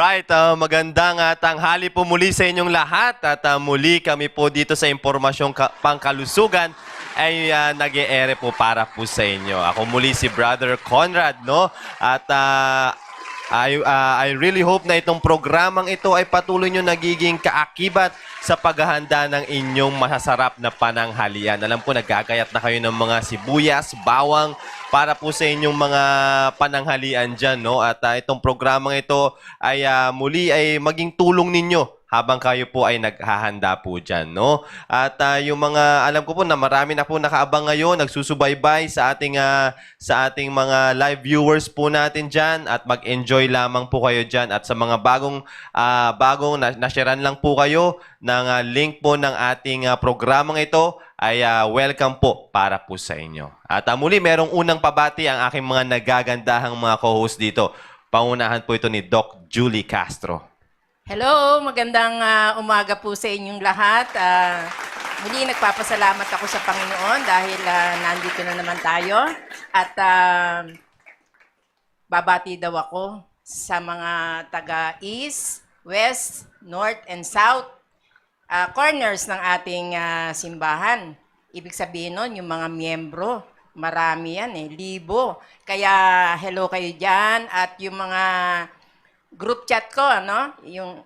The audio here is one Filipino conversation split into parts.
Alright, magandang tanghali po muli sa inyong lahat at muli kami po dito sa Impormasyong Pangkalusugan ay nag-e-ere po para po sa inyo. Ako muli si Brother Conrad, no? At I really hope na itong programang ito ay patuloy nyo nagiging kaakibat sa paghahanda ng inyong masasarap na pananghalian. Alam po, nagagayat na kayo ng mga sibuyas, bawang, para po sa inyong mga pananghalian dyan, no? At itong programang ito ay muli ay maging tulong ninyo habang kayo po ay naghahanda po dyan, no? At yung mga, alam ko po na marami na po nakaabang ngayon, nagsusubaybay sa ating mga live viewers po natin dyan at mag-enjoy lamang po kayo dyan. At sa mga bagong na-sharean lang po kayo ng link po ng ating programang ito, ay welcome po para po sa inyo. At muli, merong unang pabati ang aking mga nagagandahang mga co-host dito. Pangunahan po ito ni Doc Julie Castro. Hello, magandang umaga po sa inyong lahat. Muli nagpapasalamat ako sa Panginoon dahil nandito na naman tayo. At babati daw ako sa mga taga-East, West, North, and South corners ng ating simbahan. Ibig sabihin nun, yung mga miyembro, marami yan libo. Kaya hello kayo dyan at yung mga group chat ko, ano? Yung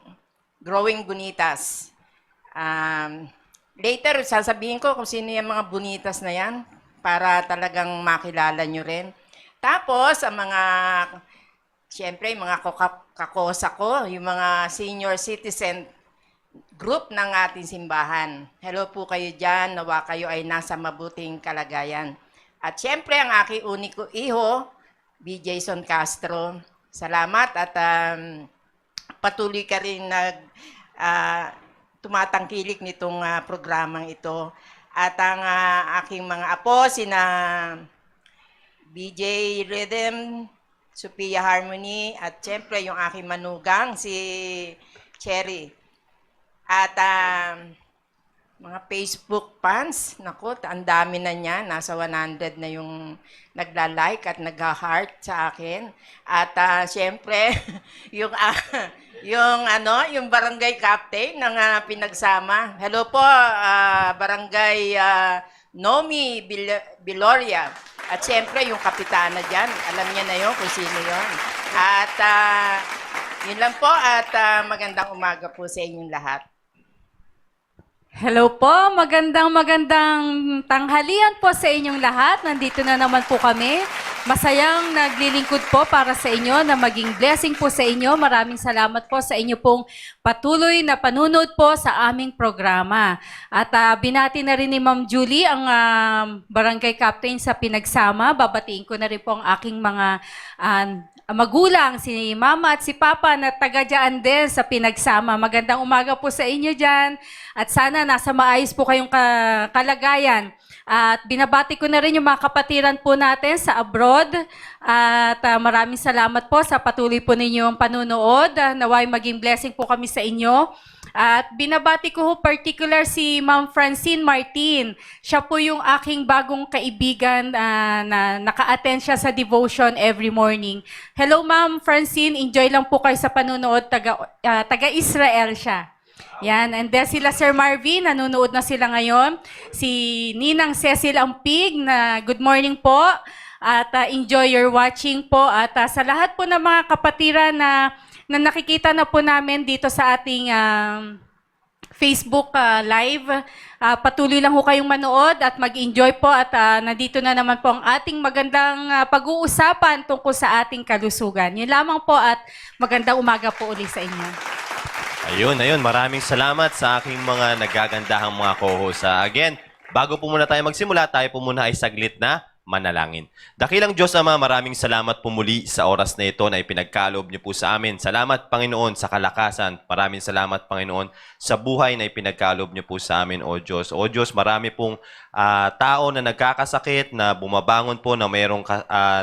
Growing Bunitas. Later, sasabihin ko kung sino yung mga bunitas na yan para talagang makilala nyo rin. Tapos, ang mga, siyempre, yung mga kakosa ko, yung mga senior citizen group ng ating simbahan. Hello po kayo dyan, nawa kayo ay nasa mabuting kalagayan. At siyempre, ang aking uniko iho, B. Jason Castro. Salamat at patuloy ka rin tumatangkilik nitong programang ito. At ang aking mga apo, sina BJ Rhythm, Sophia Harmony, at siyempre yung aking manugang, si Cherry. At mga Facebook fans, naku, ang dami na niya, nasa 100 na yung nagla-like at nagha-heart sa akin. At siyempre, yung barangay captain ng pinagsama. Hello po, barangay Nomi Biloria. At siyempre, yung kapitana dyan, alam niya na yun kung sino yun. At yun lang po at magandang umaga po sa inyong lahat. Hello po, magandang tanghalian po sa inyong lahat. Nandito na naman po kami. Masayang naglilingkod po para sa inyo na maging blessing po sa inyo. Maraming salamat po sa inyo pong patuloy na panunod po sa aming programa. At binati na rin ni Ma'am Julie ang barangay captain sa Pinagsama. Babatiin ko na rin po ang aking mga magulang, si Mama at si Papa na taga-dyan din sa Pinagsama. Magandang umaga po sa inyo dyan. At sana nasa maayos po kayong kalagayan. At binabati ko na rin yung mga kapatiran po natin sa abroad. At maraming salamat po sa patuloy po ninyong panunood. Naway maging blessing po kami sa inyo. At binabati ko particular si Ma'am Francine Martin. Siya po yung aking bagong kaibigan na naka-attend siya sa devotion every morning. Hello Ma'am Francine, enjoy lang po kayo sa panunood. Taga-Israel siya. Yan, and then sila Sir Marvin, nanonood na sila ngayon. Si Ninang Cecil Ampig, na good morning po. At enjoy your watching po. At sa lahat po ng mga kapatiran na nakikita na po namin dito sa ating Facebook live, patuloy lang po kayong manood at mag-enjoy po. At nandito na naman po ang ating magandang pag-uusapan tungkol sa ating kalusugan. Yun lamang po at magandang umaga po ulit sa inyo. Ayun. Maraming salamat sa aking mga nagagandahang mga co-host. Again, bago po muna tayo magsimula, tayo po muna ay saglit na manalangin. Dakilang Diyos Ama, maraming salamat po muli sa oras na ito na ipinagkaloob niyo po sa amin. Salamat, Panginoon, sa kalakasan. Maraming salamat, Panginoon, sa buhay na ipinagkaloob niyo po sa amin, O Diyos. O Diyos, marami pong tao na nagkakasakit, na bumabangon po, na mayroong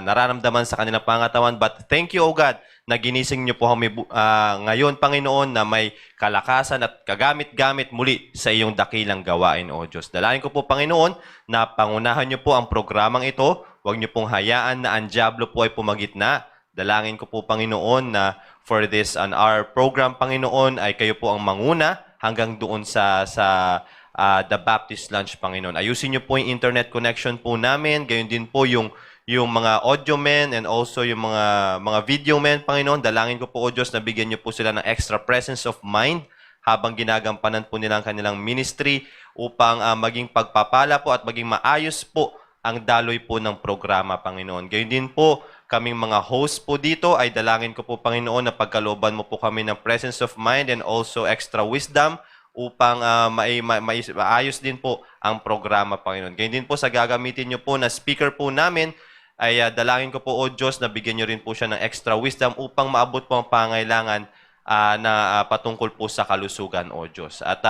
nararamdaman sa kanilang pangatawan. But thank you, O God, na ginising niyo po kami ngayon, Panginoon, na may kalakasan at kagamit-gamit muli sa iyong dakilang gawain, O Diyos. Dalayan ko po, Panginoon, na pangunahan niyo po ang programang ito. Huwag niyo pong hayaan na ang dyablo po ay pumagitna Dalangin ko po, Panginoon, na for this on our program, Panginoon, ay kayo po ang manguna hanggang doon sa The Baptist Lunch, Panginoon. Ayusin niyo po yung internet connection po namin. Gayon din po yung mga audio men and also yung mga video men, Panginoon. Dalangin ko po, O Diyos, na bigyan niyo po sila ng extra presence of mind habang ginagampanan po nila ang kanilang ministry upang maging pagpapala po at maging maayos po ang daloy po ng programa, Panginoon. Gayon din po, kaming mga host po dito, ay dalangin ko po, Panginoon, na pagkalooban mo po kami ng presence of mind and also extra wisdom upang maayos din po ang programa, Panginoon. Gayon din po sa gagamitin niyo po na speaker po namin, ay dalangin ko po, O Diyos, na bigyan niyo rin po siya ng extra wisdom upang maabot po ang pangailangan na patungkol po sa kalusugan, O Diyos. At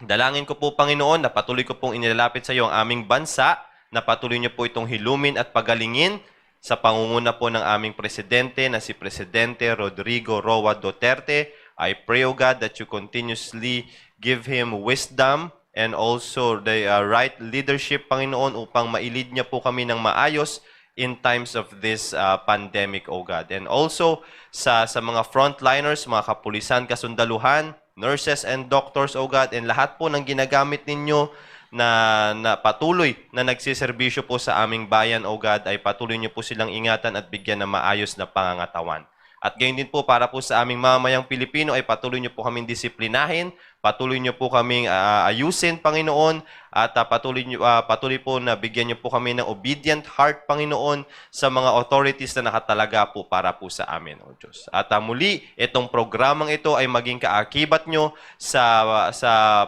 dalangin ko po, Panginoon, na patuloy ko pong inilalapit sa iyo ang aming bansa, na patuloy niyo po itong hilumin at pagalingin sa pangunguna po ng aming presidente na si Presidente Rodrigo Roa Duterte. I pray, O God, that you continuously give him wisdom and also the right leadership, Panginoon, upang mailid niya po kami ng maayos in times of this pandemic, O God. And also sa mga frontliners, mga kapulisan, kasundaluhan, nurses and doctors, O God, and lahat po ng ginagamit ninyo na patuloy na nagsiservisyo po sa aming bayan, O God, ay patuloy niyo po silang ingatan at bigyan ng maayos na pangangatawan. At gayon din po para po sa aming mamamayang Pilipino ay patuloy niyo po kaming disiplinahin, patuloy niyo po kaming ayusin, Panginoon, at patuloy po na bigyan niyo po kami ng obedient heart, Panginoon, sa mga authorities na nakatalaga po para po sa amin, O Diyos. At muli, itong programang ito ay maging kaakibat niyo sa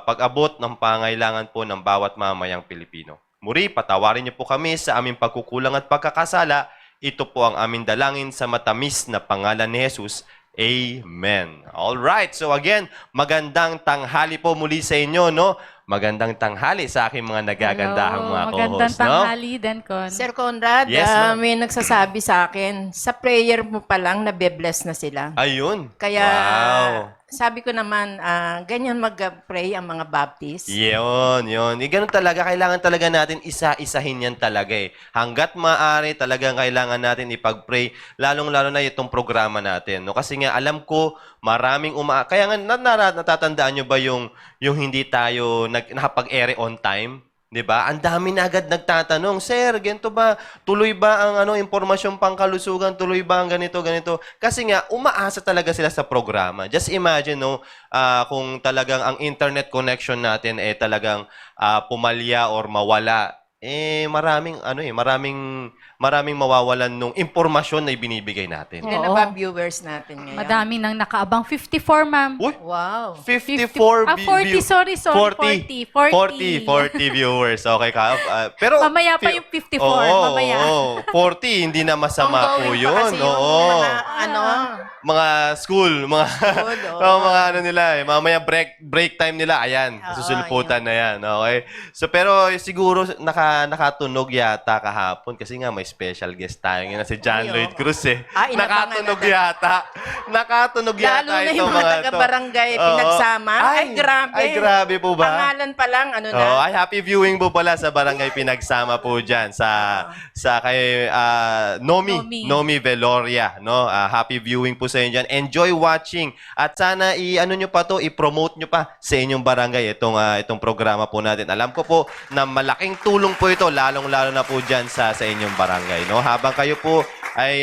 pag-abot ng pangailangan po ng bawat mamayang Pilipino. Muli, patawarin niyo po kami sa aming pagkukulang at pagkakasala. Ito po ang aming dalangin sa matamis na pangalan ni Jesus. Amen. All right. So again, magandang tanghali po muli sa inyo, no? Magandang tanghali sa aking mga nagagandahang mga co-host, Magandang no? tanghali, Dencon. Sir Conrad, Yes, ma'am. may nagsasabi sa akin, sa prayer mo pa lang, nabe-bless na sila. Ayun. Kaya, Wow. sabi ko naman, ganyan mag-pray ang mga Baptist. Yun. Ganun talaga, kailangan talaga natin isa-isahin yan talaga eh. Hanggat maaari, talagang kailangan natin ipag-pray, lalong-lalo na itong programa natin. No? Kasi nga, alam ko, maraming kaya nga, natatandaan nyo ba yung hindi tayo nakapag-ere on time? 'Di ba? Ang dami na agad nagtatanong, "Sir, ganito ba? Tuloy ba ang impormasyon pangkalusugan? Tuloy ba ang ganito?" Kasi nga umaasa talaga sila sa programa. Just imagine, no, kung talagang ang internet connection natin talagang pumalya or mawala, maraming mawawalan nung impormasyon na ibinibigay natin. Ilan na Oo. ba viewers natin ngayon? Madami nang nakaabang. 54, ma'am. Uy, Wow. 54 40, sorry. 40 viewers. Okay ka. Pero Mamaya pa yung 54, Oo, mamaya. oo. 40 hindi na masama po Ongoing pa 'yun. kasi yung Oo. Mga school, mga oo. mga ano nila mamaya break time nila, ayan, Oo, susulputan na 'yan, okay? So pero siguro nakatunog yata kahapon kasi nga may special guest tayo ngayon si John Ay, Lloyd oo. Cruz eh. Inabangan Nakatunog natin. yata. Nakatunog yata Lalo na itong yung mga mga to. taga-barangay Oo. pinagsama. Ay, grabe. Ay, grabe po ba? Pangalan pa lang, ano na. Oh, ay happy viewing po pala sa Barangay Pinagsama po diyan sa kay Nomi Veloria, no? Happy viewing po sa inyo diyan. Enjoy watching at sana nyo pa to, i-promote nyo pa sa inyong barangay itong programa po natin. Alam ko po na malaking tulong po ito lalong-lalo na po diyan sa inyong barangay, no? Habang kayo po ay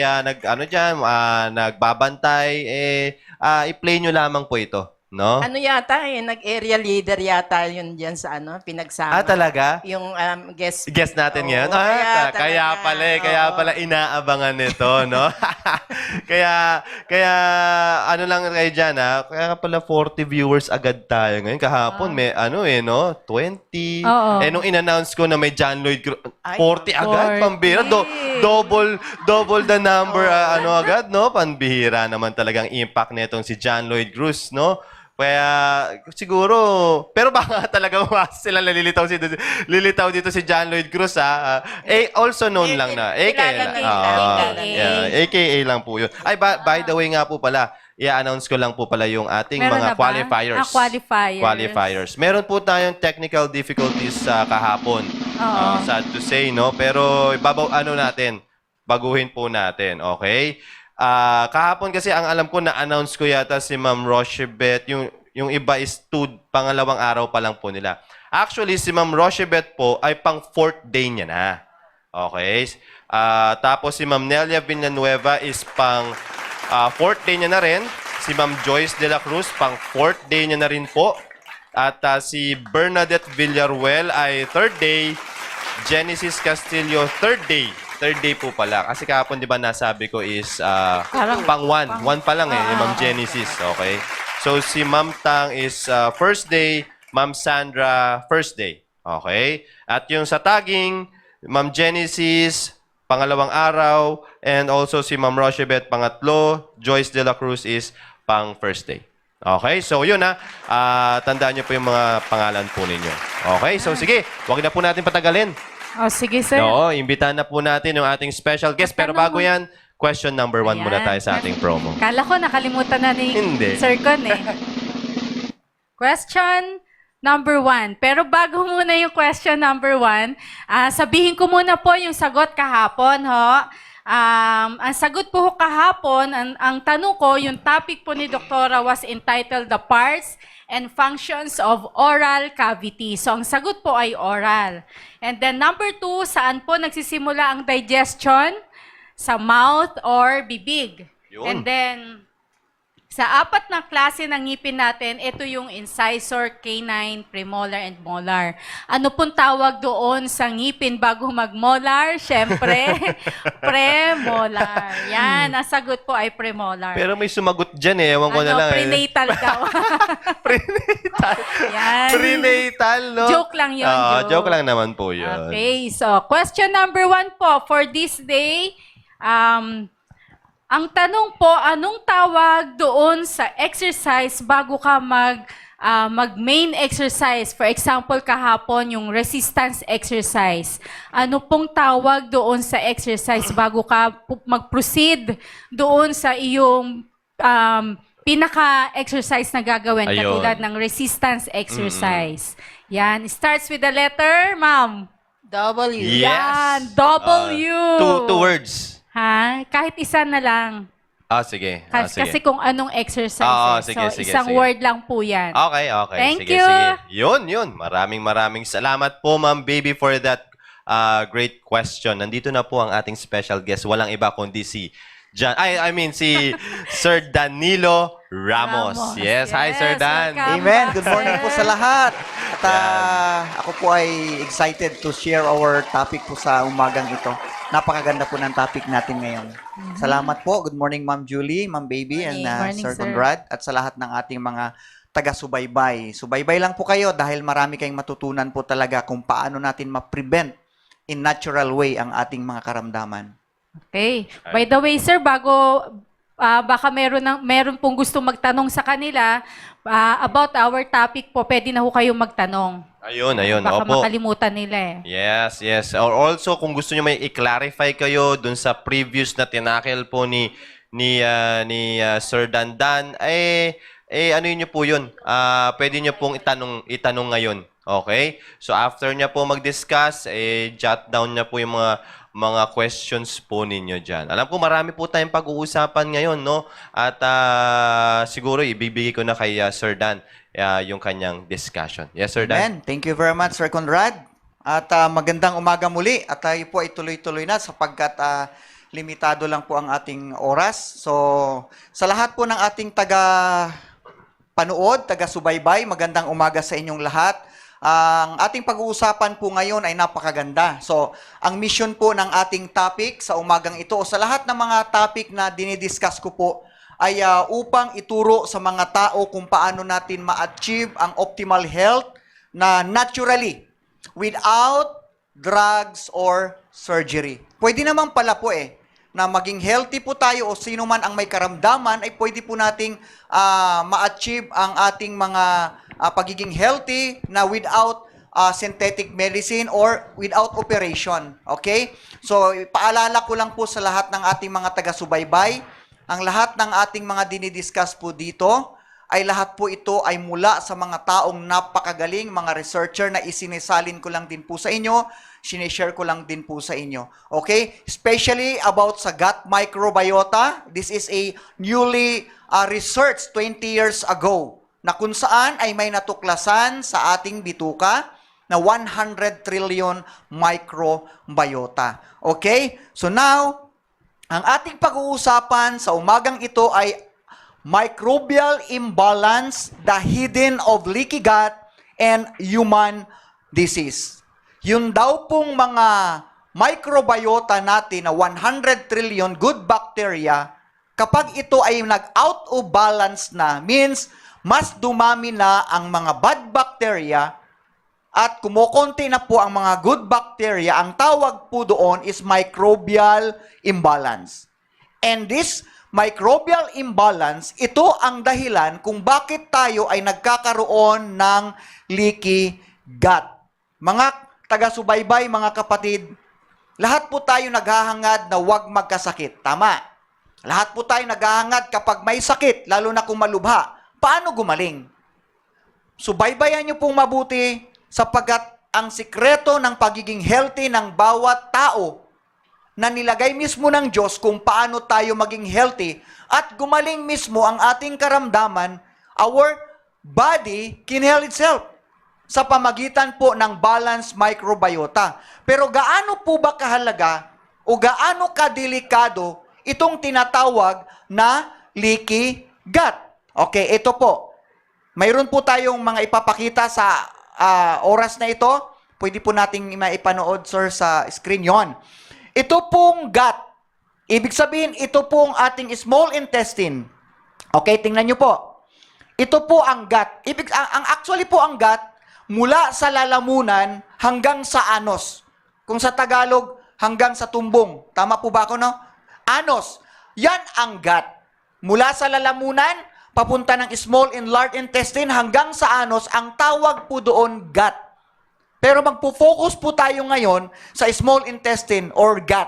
nagbabantay i-play nyo lamang po ito. No? Ano yata nag-area leader yata yun dyan sa Pinagsama. Talaga? Yung guest. Guest natin Oo, ngayon? kaya Kaya talaga, kaya oo. pala inaabangan nito, no? kaya ano lang kayo dyan, kaya pala 40 viewers agad tayo ngayon. Kahapon may 20. Oo. Nung in-announce ko na may John Lloyd Cruz, Ay, 40 agad, 40. pambihira. Double the number, agad, no? Panbihira naman talagang impact nitong si John Lloyd Cruz, no? Kaya siguro, pero baka talaga sila lilitaw dito si John Lloyd Cruz also known lang na AKA kilala lang. nila, kilala nila. AKA lang po 'yun. Ay by the way nga po pala, i-announce ko lang po pala yung ating Meron mga na ba? qualifiers. Qualifiers. Meron po tayong technical difficulties kahapon. Oo. Sad to say, no? Pero natin. baguhin po natin, okay? Kahapon kasi ang alam ko na-announce ko yata si Ma'am Rochebet, yung iba is pangalawang araw pa lang po nila. Actually, si Ma'am Rochebet po ay pang 4th day niya na. Okay? Tapos si Ma'am Nelia Villanueva is pang 4th day niya na rin. Si Ma'am Joyce de la Cruz, pang 4th day niya na rin po. At si Bernadette Villaruel ay 3rd day. Genesis Castillo, 3rd day. 3rd day po pala. Kasi kahapon, di ba, nasabi ko is pang 1. 1 pa lang yung Ma'am Genesis. Okay? So, si Ma'am Tang is 1st day. Ma'am Sandra, 1st day. Okay? At yung sa tagging, Ma'am Genesis, pangalawang araw. And also si Ma'am Rochebet, pangatlo. Joyce de la Cruz is pang 1st day. Okay? So, yun tandaan niyo po yung mga pangalan po ninyo. Okay? So, sige. Huwag na po natin patagalin. Oh, sige, sir. Oo, imbitahan na po natin yung ating special guest. Pero bago yan, question number 1 muna tayo sa ating promo. Kala ko nakalimutan na ni Hindi. Sir Con eh. Question number 1. Pero bago muna yung question number 1, sabihin ko muna po yung sagot kahapon, ho. Ang sagot po kahapon, ang tanong ko, yung topic po ni Doktora was entitled The Parts and Functions of Oral Cavity. So, ang sagot po ay oral. And then number 2, saan po nagsisimula ang digestion? Sa mouth or bibig. Yun. And then, sa 4 na klase ng ngipin natin, ito yung incisor, canine, premolar, and molar. Ano pong tawag doon sa ngipin bago magmolar? Siyempre, premolar. Yan, ang sagot po ay premolar. Pero may sumagot dyan Ewan ko na lang. Prenatal daw. Prenatal. Yan. Prenatal, no? Joke lang yun, Joke lang naman po yun. Okay, so question number 1 po for this day. Ang tanong po, anong tawag doon sa exercise bago ka mag-main exercise? For example, kahapon yung resistance exercise. Ano pong tawag doon sa exercise bago ka mag-proceed doon sa iyong pinaka-exercise na gagawin, Ayun. katulad ng resistance exercise. Yan, starts with the letter, ma'am. W. Yes. Yan, W. Two words. Ha? Kahit isa na lang. Sige. Kasi kung anong exercise. Oo, eh. sige, So, sige, isang sige. word lang po yan. Okay. Thank Sige, you. sige. Yun. Maraming salamat po, Ma'am Baby, for that great question. Nandito na po ang ating special guest. Walang iba kundi si si Sir Danilo Ramos. Yes, hi, Sir Dan. welcome. Amen. Good morning po sa lahat. At Yan. ako po ay excited to share our topic po sa umagang ito. Napakaganda po ng topic natin ngayon. Salamat po. Good morning, Ma'am Julie, Ma'am Baby, and Morning, Sir sir. Conrad. At sa lahat ng ating mga taga-subaybay. Subaybay lang po kayo dahil marami kayong matutunan po talaga kung paano natin ma-prevent in natural way ang ating mga karamdaman. Okay. By the way, sir, bago baka meron pong gusto magtanong sa kanila about our topic po, pwede na ho kayong magtanong. Ayun. Baka Opo. makalimutan nila eh. Yes. Or also, kung gusto nyo may i-clarify kayo dun sa previous na tinakil po ni Sir Dandan, ano nyo po yun? Pwede nyo pong itanong ngayon. Okay? So, after niya po mag-discuss, jot down niya po yung mga questions po ninyo dyan. Alam ko marami po tayong pag-uusapan ngayon, no? At siguro ibibigay ko na kay Sir Dan yung kanyang discussion. Yes, Sir Dan? Amen. Thank you very much, Sir Conrad. At magandang umaga muli. At tayo po ay tuloy-tuloy na sapagkat limitado lang po ang ating oras. So, sa lahat po ng ating taga-panood, taga-subaybay, magandang umaga sa inyong lahat. Ang ating pag-uusapan po ngayon ay napakaganda. So, ang mission po ng ating topic sa umagang ito, o sa lahat ng mga topic na dinidiscuss ko po, ay upang ituro sa mga tao kung paano natin ma-achieve ang optimal health na naturally, without drugs or surgery. Pwede naman pala po na maging healthy po tayo o sino man ang may karamdaman ay pwede po nating ma-achieve ang ating mga pagiging healthy na without synthetic medicine or without operation. Okay? So, paalala ko lang po sa lahat ng ating mga taga-subaybay, ang lahat ng ating mga dinidiscuss po dito ay lahat po ito ay mula sa mga taong napakagaling, mga researcher na isinisalin ko lang din po sa inyo, sinishare ko lang din po sa inyo. Okay? Especially about sa gut microbiota, this is a newly researched 20 years ago na kung saan ay may natuklasan sa ating bituka na 100 trillion microbiota. Okay? So now, ang ating pag-uusapan sa umagang ito ay microbial imbalance, the hidden of leaky gut, and human disease. Yun daw pong mga microbiota natin na 100 trillion good bacteria, kapag ito ay nag-out of balance na, means mas dumami na ang mga bad bacteria at kumukonti na po ang mga good bacteria, ang tawag po doon is microbial imbalance. And this microbial imbalance, ito ang dahilan kung bakit tayo ay nagkakaroon ng leaky gut. Mga taga-subaybay, mga kapatid, lahat po tayo naghahangad na huwag magkasakit. Tama. Lahat po tayo naghahangad kapag may sakit, lalo na kung malubha. Paano gumaling? Subaybayan niyo pong mabuti sapagkat ang sikreto ng pagiging healthy ng bawat tao na nilagay mismo ng Diyos kung paano tayo maging healthy at gumaling mismo ang ating karamdaman, our body can heal itself sa pamagitan po ng balanced microbiota. Pero gaano po ba kahalaga o gaano kadelikado itong tinatawag na leaky gut? Okay, ito po. Mayroon po tayong mga ipapakita sa oras na ito. Pwede po nating maipanood, sir, sa screen yon. Ito pong gut. Ibig sabihin, ito pong ating small intestine. Okay, tingnan nyo po. Ito po ang gut. Actually po ang gut, mula sa lalamunan hanggang sa anos. Kung sa Tagalog, hanggang sa tumbong. Tama po ba ako, no? Anos. Yan ang gut. Mula sa lalamunan, papunta ng small and large intestine hanggang sa anos, ang tawag po doon gut. Pero magpo-focus po tayo ngayon sa small intestine or gut.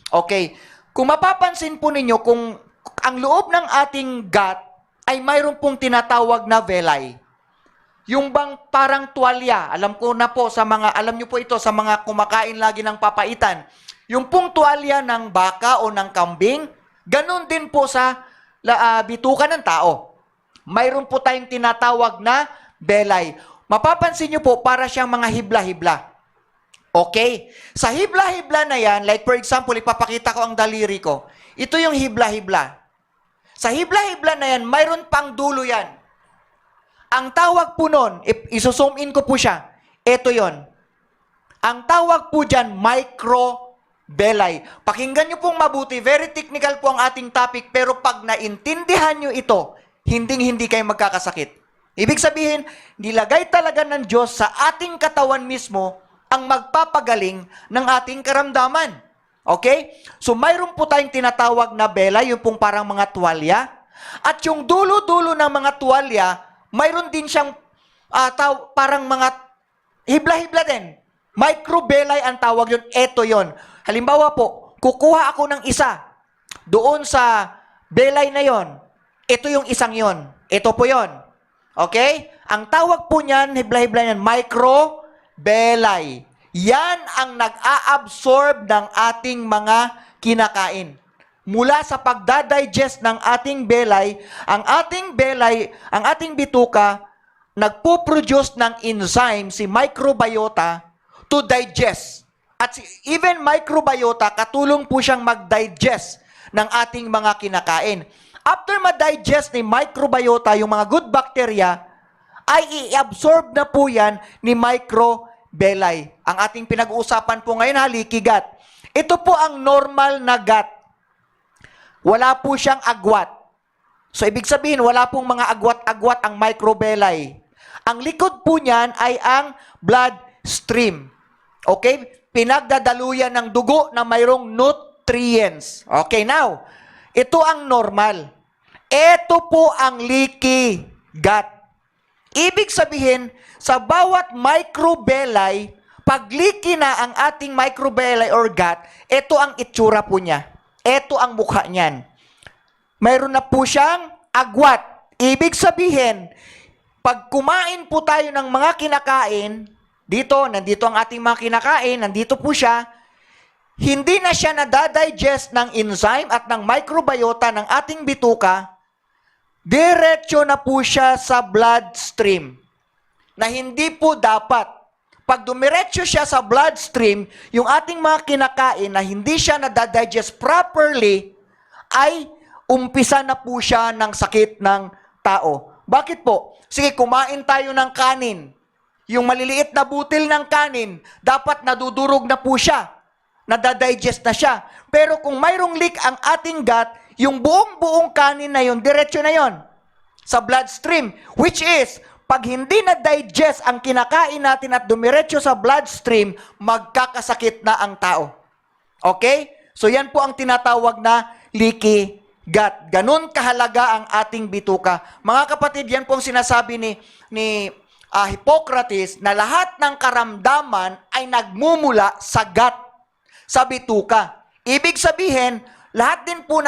Okay. Kung mapapansin po ninyo, kung ang loob ng ating gut ay mayroon pong tinatawag na villi. Yung bang parang tuwalya, alam ko na po sa mga, alam nyo po ito sa mga kumakain lagi ng papaitan. Yung pong tuwalya ng baka o ng kambing, ganun din po sa bituka ng tao. Mayroon po tayong tinatawag na villi. Mapapansin nyo po, para siyang mga hibla-hibla. Okay? Sa hibla-hibla na yan, like for example, ipapakita ko ang daliri ko. Ito yung hibla-hibla. Sa hibla-hibla na yan, mayroon pang dulo yan. Ang tawag po nun, iso-zoom in ko po siya, ito yon. Ang tawag po dyan, microvilli. Pakinggan nyo pong mabuti, very technical po ang ating topic, pero pag naintindihan nyo ito, hindi kayo magkakasakit. Ibig sabihin, nilagay talaga ng Diyos sa ating katawan mismo ang magpapagaling ng ating karamdaman. Okay? So, mayroon po tayong tinatawag na villi, yung pong parang mga tuwalya. At yung dulo-dulo ng mga tuwalya, mayroon din siyang parang mga hibla-hibla din. Microvilli ang tawag yun. Ito yon. Halimbawa po, kukuha ako ng isa. Doon sa villi na yon, ito yung isang yon. Ito po yon. Okay? Ang tawag po niyan, hibla-hibla yan, microvilli. Yan ang nag-a-absorb ng ating mga kinakain. Mula sa pagdadigest ng ating villi, ang ating bituka, nagpo-produce ng enzyme, si microbiota, to digest. At even microbiota, katulong po siyang mag-digest ng ating mga kinakain. After ma-digest ni microbiota, yung mga good bacteria, ay i-absorb na po yan ni microvilli. Ang ating pinag-uusapan po ngayon, leaky gut. Ito po ang normal na gut. Wala po siyang agwat. So, ibig sabihin, wala pong mga agwat-agwat ang microvilli. Ang likod po niyan ay ang blood stream. Okay? Pinagdadaluyan ng dugo na mayroong nutrients. Okay, now, ito ang normal. Ito po ang leaky gut. Ibig sabihin, sa bawat microvilli, pag leaky na ang ating microvilli or gut, ito ang itsura po niya. Ito ang mukha niyan. Mayroon na po siyang agwat. Ibig sabihin, pag kumain po tayo ng mga kinakain, nandito ang ating mga kinakain, nandito po siya, hindi na siya nadadigest ng enzyme at ng microbiota ng ating bituka, diretso na po siya sa bloodstream. Na hindi po dapat. Pag dumiretso siya sa bloodstream, yung ating mga kinakain na hindi siya nadadigest properly, ay umpisa na po siya ng sakit ng tao. Bakit po? Sige, kumain tayo ng kanin. Yung maliliit na butil ng kanin, dapat nadudurog na po siya. Nadadigest na siya. Pero kung mayroong leak ang ating gut, yung buong kanin na yun, diretso na yun sa bloodstream. Which is, pag hindi na-digest ang kinakain natin at dumiretso sa bloodstream, magkakasakit na ang tao. Okay? So yan po ang tinatawag na leaky gut. Ganun kahalaga ang ating bituka. Mga kapatid, yan po ang sinasabi ni Hippocrates na lahat ng karamdaman ay nagmumula sa gut, sa bituka. Ibig sabihin, lahat din po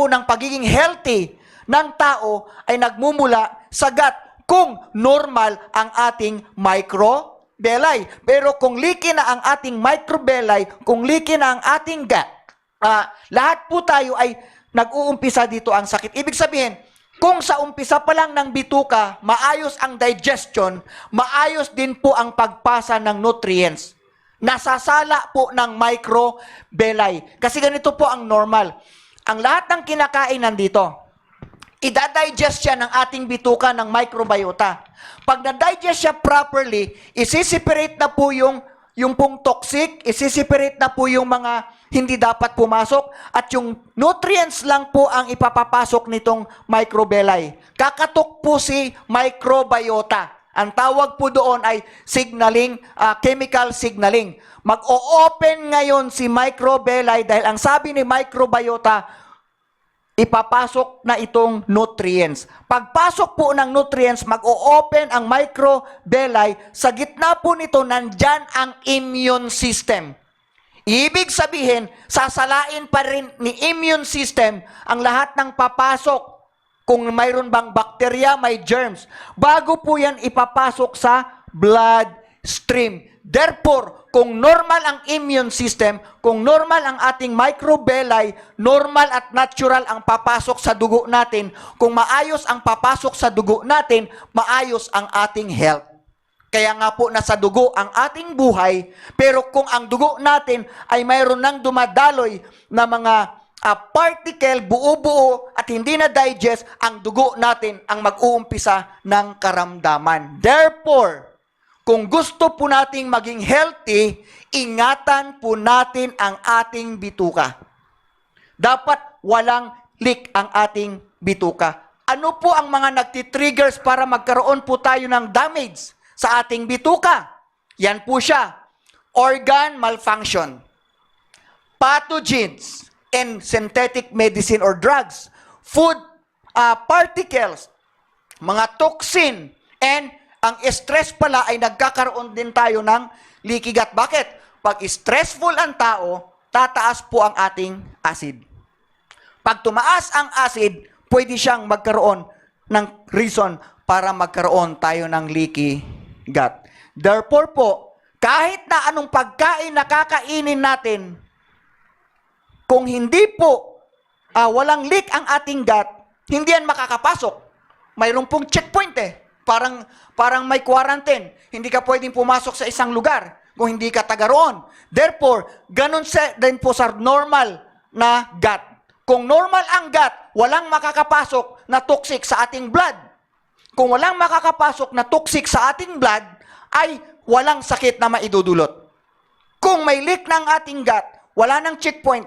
ng pagiging healthy ng tao ay nagmumula sa gut kung normal ang ating microbiota. Pero kung leaky na ang ating microbiota, kung leaky na ang ating gut, lahat po tayo ay nag-uumpisa dito ang sakit. Ibig sabihin, kung sa umpisa pa lang ng bituka, maayos ang digestion, maayos din po ang pagpasa ng nutrients. Nasasala po ng microbiota. Kasi ganito po ang normal. Ang lahat ng kinakain nandito, ida-digest siya ng ating bituka ng microbiota. Pag na-digest siya properly, isi-separate na po yung pong toxic, isi-separate na po yung mga hindi dapat pumasok, at yung nutrients lang po ang ipapapasok nitong microbiota. Kakatok po si microbiota. Ang tawag po doon ay signaling, chemical signaling. Mag-o-open ngayon si microbiota dahil ang sabi ni microbiota, ipapasok na itong nutrients. Pagpasok po ng nutrients, mag-o-open ang microbiota. Sa gitna po nito, nandyan ang immune system. Ibig sabihin, sasalain pa rin ni immune system ang lahat ng papasok. Kung mayroon bang bakterya, may germs. Bago po yan ipapasok sa bloodstream. Therefore, kung normal ang immune system, kung normal ang ating microbiota, normal at natural ang papasok sa dugo natin, kung maayos ang papasok sa dugo natin, maayos ang ating health. Kaya nga po nasa dugo ang ating buhay, pero kung ang dugo natin ay mayroon ng dumadaloy na mga particle, buo-buo at hindi na digest, ang dugo natin ang mag-uumpisa ng karamdaman. Therefore, kung gusto po nating maging healthy, ingatan po natin ang ating bituka. Dapat walang leak ang ating bituka. Ano po ang mga nagtitriggers para magkaroon po tayo ng damage sa ating bituka? Yan po siya. Organ malfunction, pathogens, and synthetic medicine or drugs, food particles, mga toxin, and ang stress pala ay nagkakaroon din tayo ng leaky gut. Bakit? Pag stressful ang tao, tataas po ang ating acid. Pag tumaas ang acid, pwede siyang magkaroon ng reason para magkaroon tayo ng leaky gut. Therefore po, kahit na anong pagkain na kakainin natin, kung hindi po walang leak ang ating gut, hindi yan makakapasok. Mayroon pong checkpoint eh. Parang may quarantine. Hindi ka pwedeng pumasok sa isang lugar kung hindi ka taga roon. Therefore, ganun din po sa normal na gut. Kung normal ang gut, walang makakapasok na toxic sa ating blood. Kung walang makakapasok na toxic sa ating blood, ay walang sakit na maidudulot. Kung may leak ng ating gut, wala nang checkpoint,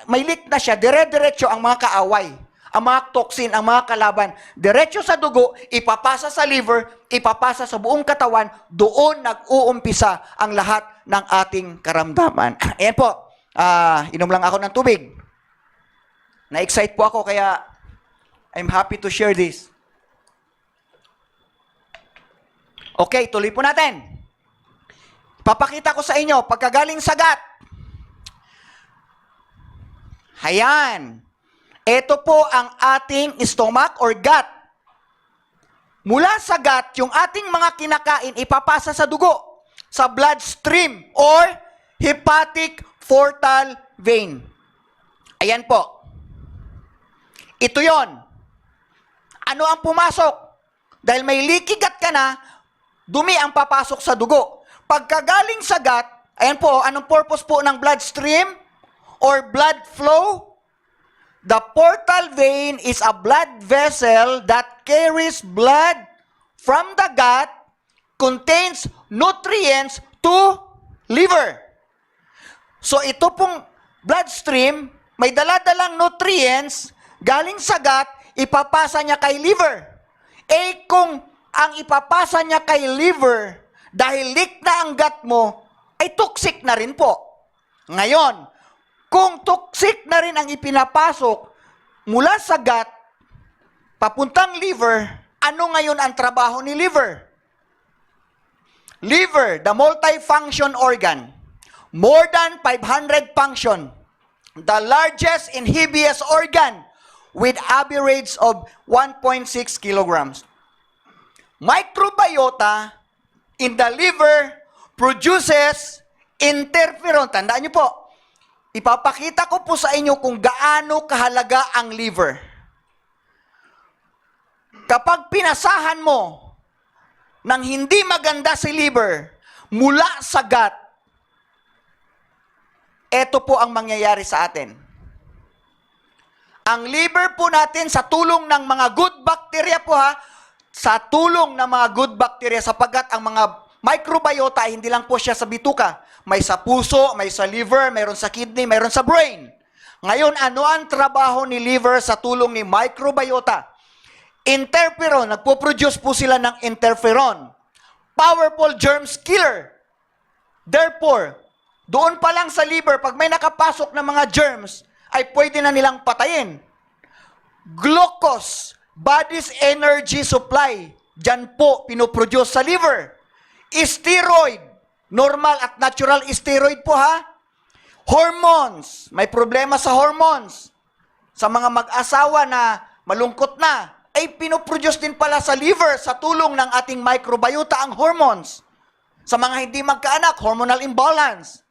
may leak na siya, dire-diretso ang mga kaaway, ang mga toxin, ang mga kalaban, diretso sa dugo, ipapasa sa liver, ipapasa sa buong katawan, doon nag-uumpisa ang lahat ng ating karamdaman. Ayan po, inom lang ako ng tubig. Na-excite po ako, kaya I'm happy to share this. Okay, tuloy po natin. Papakita ko sa inyo, pagkagaling sa gut. Ayan. Ito po ang ating stomach or gut. Mula sa gut, yung ating mga kinakain ipapasa sa dugo, sa bloodstream or hepatic portal vein. Ayan po. Ito yon. Ano ang pumasok? Dahil may leaky gut ka na, dumi ang papasok sa dugo. Pagkagaling sa gut, ayan po, anong purpose po ng bloodstream or blood flow? The portal vein is a blood vessel that carries blood from the gut, contains nutrients to liver. So ito pong bloodstream, may dala-dalang nutrients, galing sa gut, ipapasa niya kay liver. Eh kung ang ipapasa niya kay liver, dahil leak na ang gut mo, ay toxic na rin po. Ngayon, kung toxic na rin ang ipinapasok mula sa gut, papuntang liver, ano ngayon ang trabaho ni liver? Liver, the multifunction organ, more than 500 function, the largest and heaviest organ with average of 1.6 kilograms. Microbiota in the liver produces interferon. Tandaan niyo po, ipapakita ko po sa inyo kung gaano kahalaga ang liver. Kapag pinasahan mo ng hindi maganda si liver mula sa gut, ito po ang mangyayari sa atin. Ang liver po natin sa tulong ng mga good bacteria po sa tulong ng mga good bacteria sapagkat ang mga microbiota hindi lang po siya sa bituka. May sa puso, may sa liver, mayroon sa kidney, mayroon sa brain. Ngayon, ano ang trabaho ni liver sa tulong ni microbiota? Interferon, nagpo-produce po sila ng interferon. Powerful germs killer. Therefore, doon pa lang sa liver, pag may nakapasok na mga germs, ay pwede na nilang patayin. Glucose, body's energy supply, dyan po pinoproduce sa liver. Steroid, normal at natural steroid po Hormones, may problema sa hormones. Sa mga mag-asawa na malungkot na, ay pinoproduce din pala sa liver sa tulong ng ating microbiota ang hormones. Sa mga hindi magkaanak, hormonal imbalance.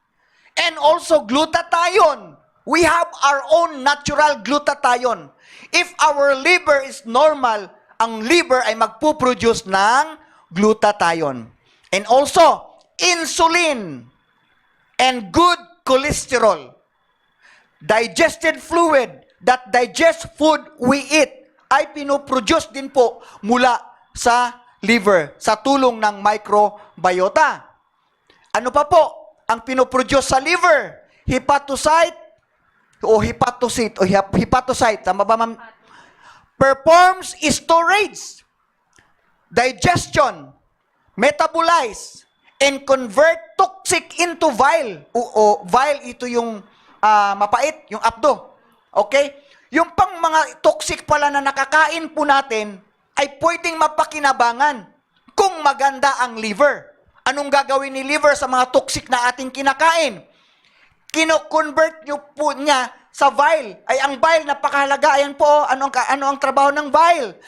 And also glutathione. We have our own natural glutathione. If our liver is normal, ang liver ay magpuproduce ng glutathione. And also, insulin and good cholesterol. Digested fluid that digests food we eat ay pinoproduce din po mula sa liver sa tulong ng microbiota. Ano pa po ang pinoproduce sa liver? Hepatocyte o hepatocyte, tama ba ma'am? Performs storage, digestion, metabolize, and convert toxic into bile. Bile, ito yung mapait, yung apdo. Okay? Yung pang mga toxic pala na nakakain po natin, ay pwedeng mapakinabangan kung maganda ang liver. Anong gagawin ni liver sa mga toxic na ating kinakain? Kino-convert nyo po niya sa bile. Ay, ang bile, napakahalaga. Ayan po, ano ang trabaho ng bile?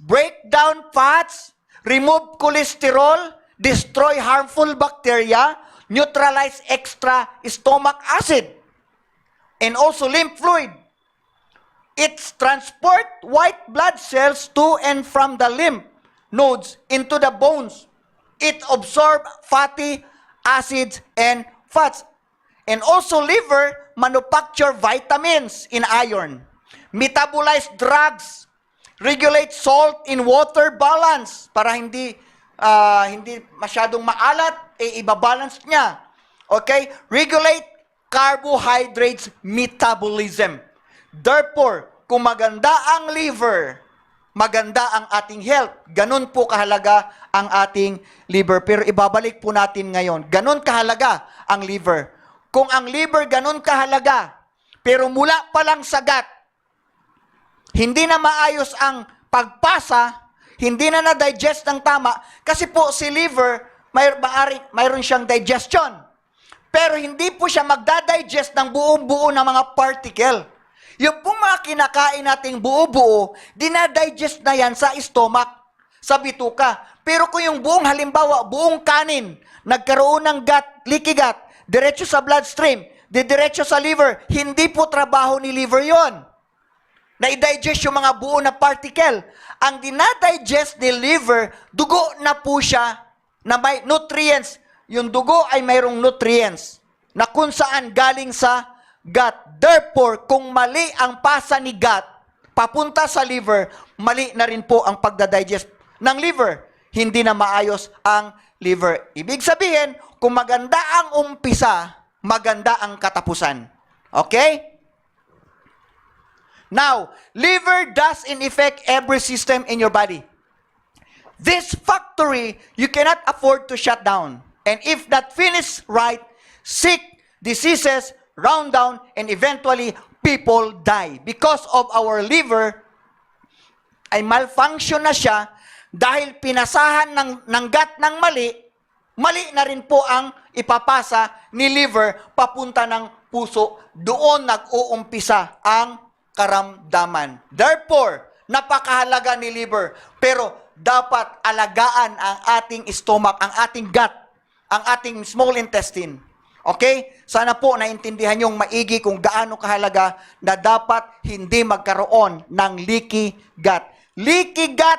Break down fats, remove cholesterol, destroy harmful bacteria, neutralize extra stomach acid, and also lymph fluid. It transport white blood cells to and from the lymph nodes into the bones. It absorb fatty acids and fats. And also liver manufacture vitamins in iron, metabolize drugs, regulate salt in water balance para hindi masyadong maalat, ibabalance niya. Okay? Regulate carbohydrates metabolism. Therefore, kung maganda ang liver, maganda ang ating health. Ganun po kahalaga ang ating liver. Pero ibabalik po natin ngayon. Ganun kahalaga ang liver. Kung ang liver ganun kahalaga, pero mula pa lang sa gut, hindi na maayos ang pagpasa, hindi na na-digest ng tama, kasi po si liver, mayroon siyang digestion. Pero hindi po siya magdadigest ng buong-buo ng mga particle. Yung pong mga kinakain nating buo-buo, dinadigest na yan sa stomach, sa bituka. Pero kung yung buong halimbawa, buong kanin, nagkaroon ng gut, leaky gut, diretso sa bloodstream, diretso sa liver, hindi po trabaho ni liver yon. Na-digest yung mga buo na particle. Ang dinadigest ni liver, dugo na po siya na may nutrients. Yung dugo ay mayroong nutrients na kung saan galing sa gut. Therefore, kung mali ang pasa ni gut, papunta sa liver, mali na rin po ang pagdadigest ng liver. Hindi na maayos ang liver. Ibig sabihin, kung maganda ang umpisa, maganda ang katapusan. Okay? Now, liver does in effect every system in your body. This factory, you cannot afford to shut down. And if not finished right, sick, diseases, round down, and eventually, people die. Because of our liver, ay malfunction na siya dahil pinasahan ng gut ng mali, mali na rin po ang ipapasa ni liver papunta ng puso. Doon nag-uumpisa ang karamdaman. Therefore, napakahalaga ni liver. Pero dapat alagaan ang ating stomach, ang ating gut, ang ating small intestine. Okay? Sana po naintindihan yung maigi kung gaano kahalaga na dapat hindi magkaroon ng leaky gut. Leaky gut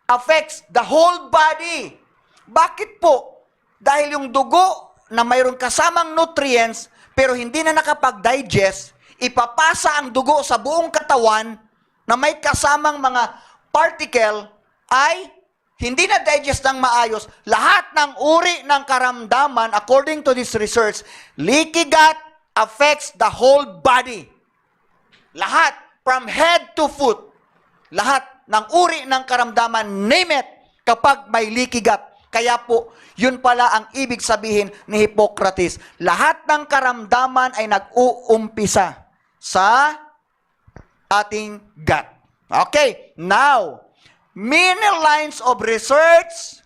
affects the whole body. Bakit po? Dahil yung dugo na mayroong kasamang nutrients pero hindi na nakapag-digest, ipapasa ang dugo sa buong katawan na may kasamang mga particle ay hindi na digest ng maayos. Lahat ng uri ng karamdaman, according to this research, leaky gut affects the whole body. Lahat, from head to foot. Lahat ng uri ng karamdaman, name it, kapag may leaky gut. Kaya po, yun pala ang ibig sabihin ni Hippocrates. Lahat ng karamdaman ay nag-uumpisa sa ating gut. Okay, now, many lines of research,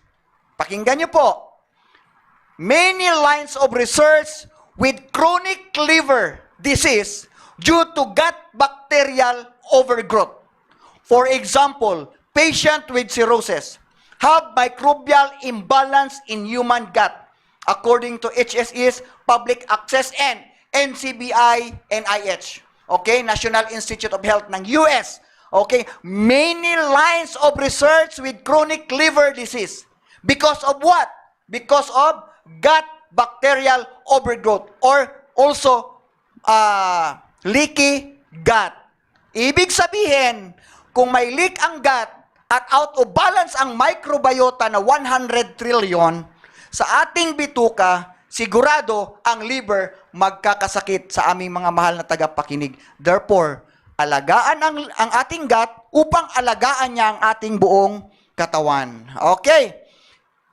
pakinggan nyo po, many lines of research with chronic liver disease due to gut bacterial overgrowth. For example, patient with cirrhosis have microbial imbalance in human gut, according to HSE's Public Access and NCBI NIH. Okay, National Institute of Health ng US. Okay, many lines of research with chronic liver disease. Because of what? Because of gut bacterial overgrowth or also leaky gut. Ibig sabihin, kung may leak ang gut at out of balance ang microbiota na 100 trillion, sa ating bituka, sigurado ang liver magkakasakit sa aming mga mahal na tagapakinig. Therefore, alagaan ang ating gut upang alagaan niya ang ating buong katawan. Okay.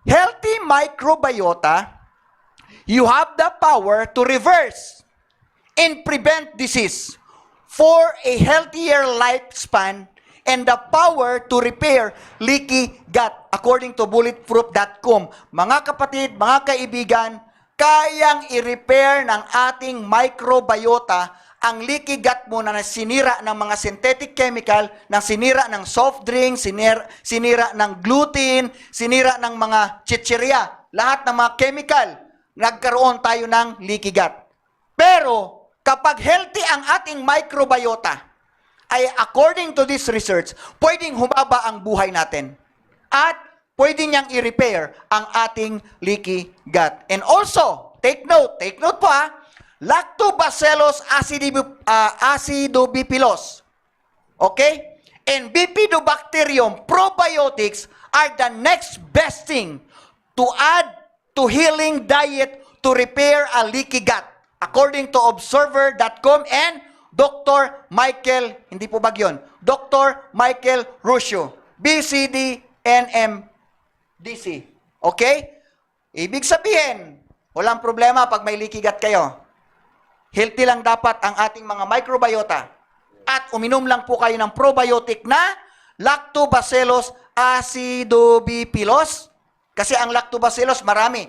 Healthy microbiota, you have the power to reverse and prevent disease for a healthier lifespan and the power to repair leaky gut, according to bulletproof.com. Mga kapatid, mga kaibigan, kayang i-repair ng ating microbiota ang leaky gut mo na sinira ng mga synthetic chemical, na sinira ng soft drink, sinira ng gluten, sinira ng mga chichirya, lahat ng mga chemical, nagkaroon tayo ng leaky gut. Pero, kapag healthy ang ating microbiota, ay according to this research, pwedeng humaba ang buhay natin. At pwede niyang i-repair ang ating leaky gut. And also, take note po ha, Lactobacillus acidobipilos. Okay? And Bifidobacterium probiotics are the next best thing to add to healing diet to repair a leaky gut. According to Observer.com and Dr. Michael, hindi po ba yun? Dr. Michael Ruscio, BCD, NMDC. Okay? Ibig sabihin, walang problema pag may leaky gut kayo. Healthy lang dapat ang ating mga microbiota. At uminom lang po kayo ng probiotic na Lactobacillus acidobipilos. Kasi ang Lactobacillus marami.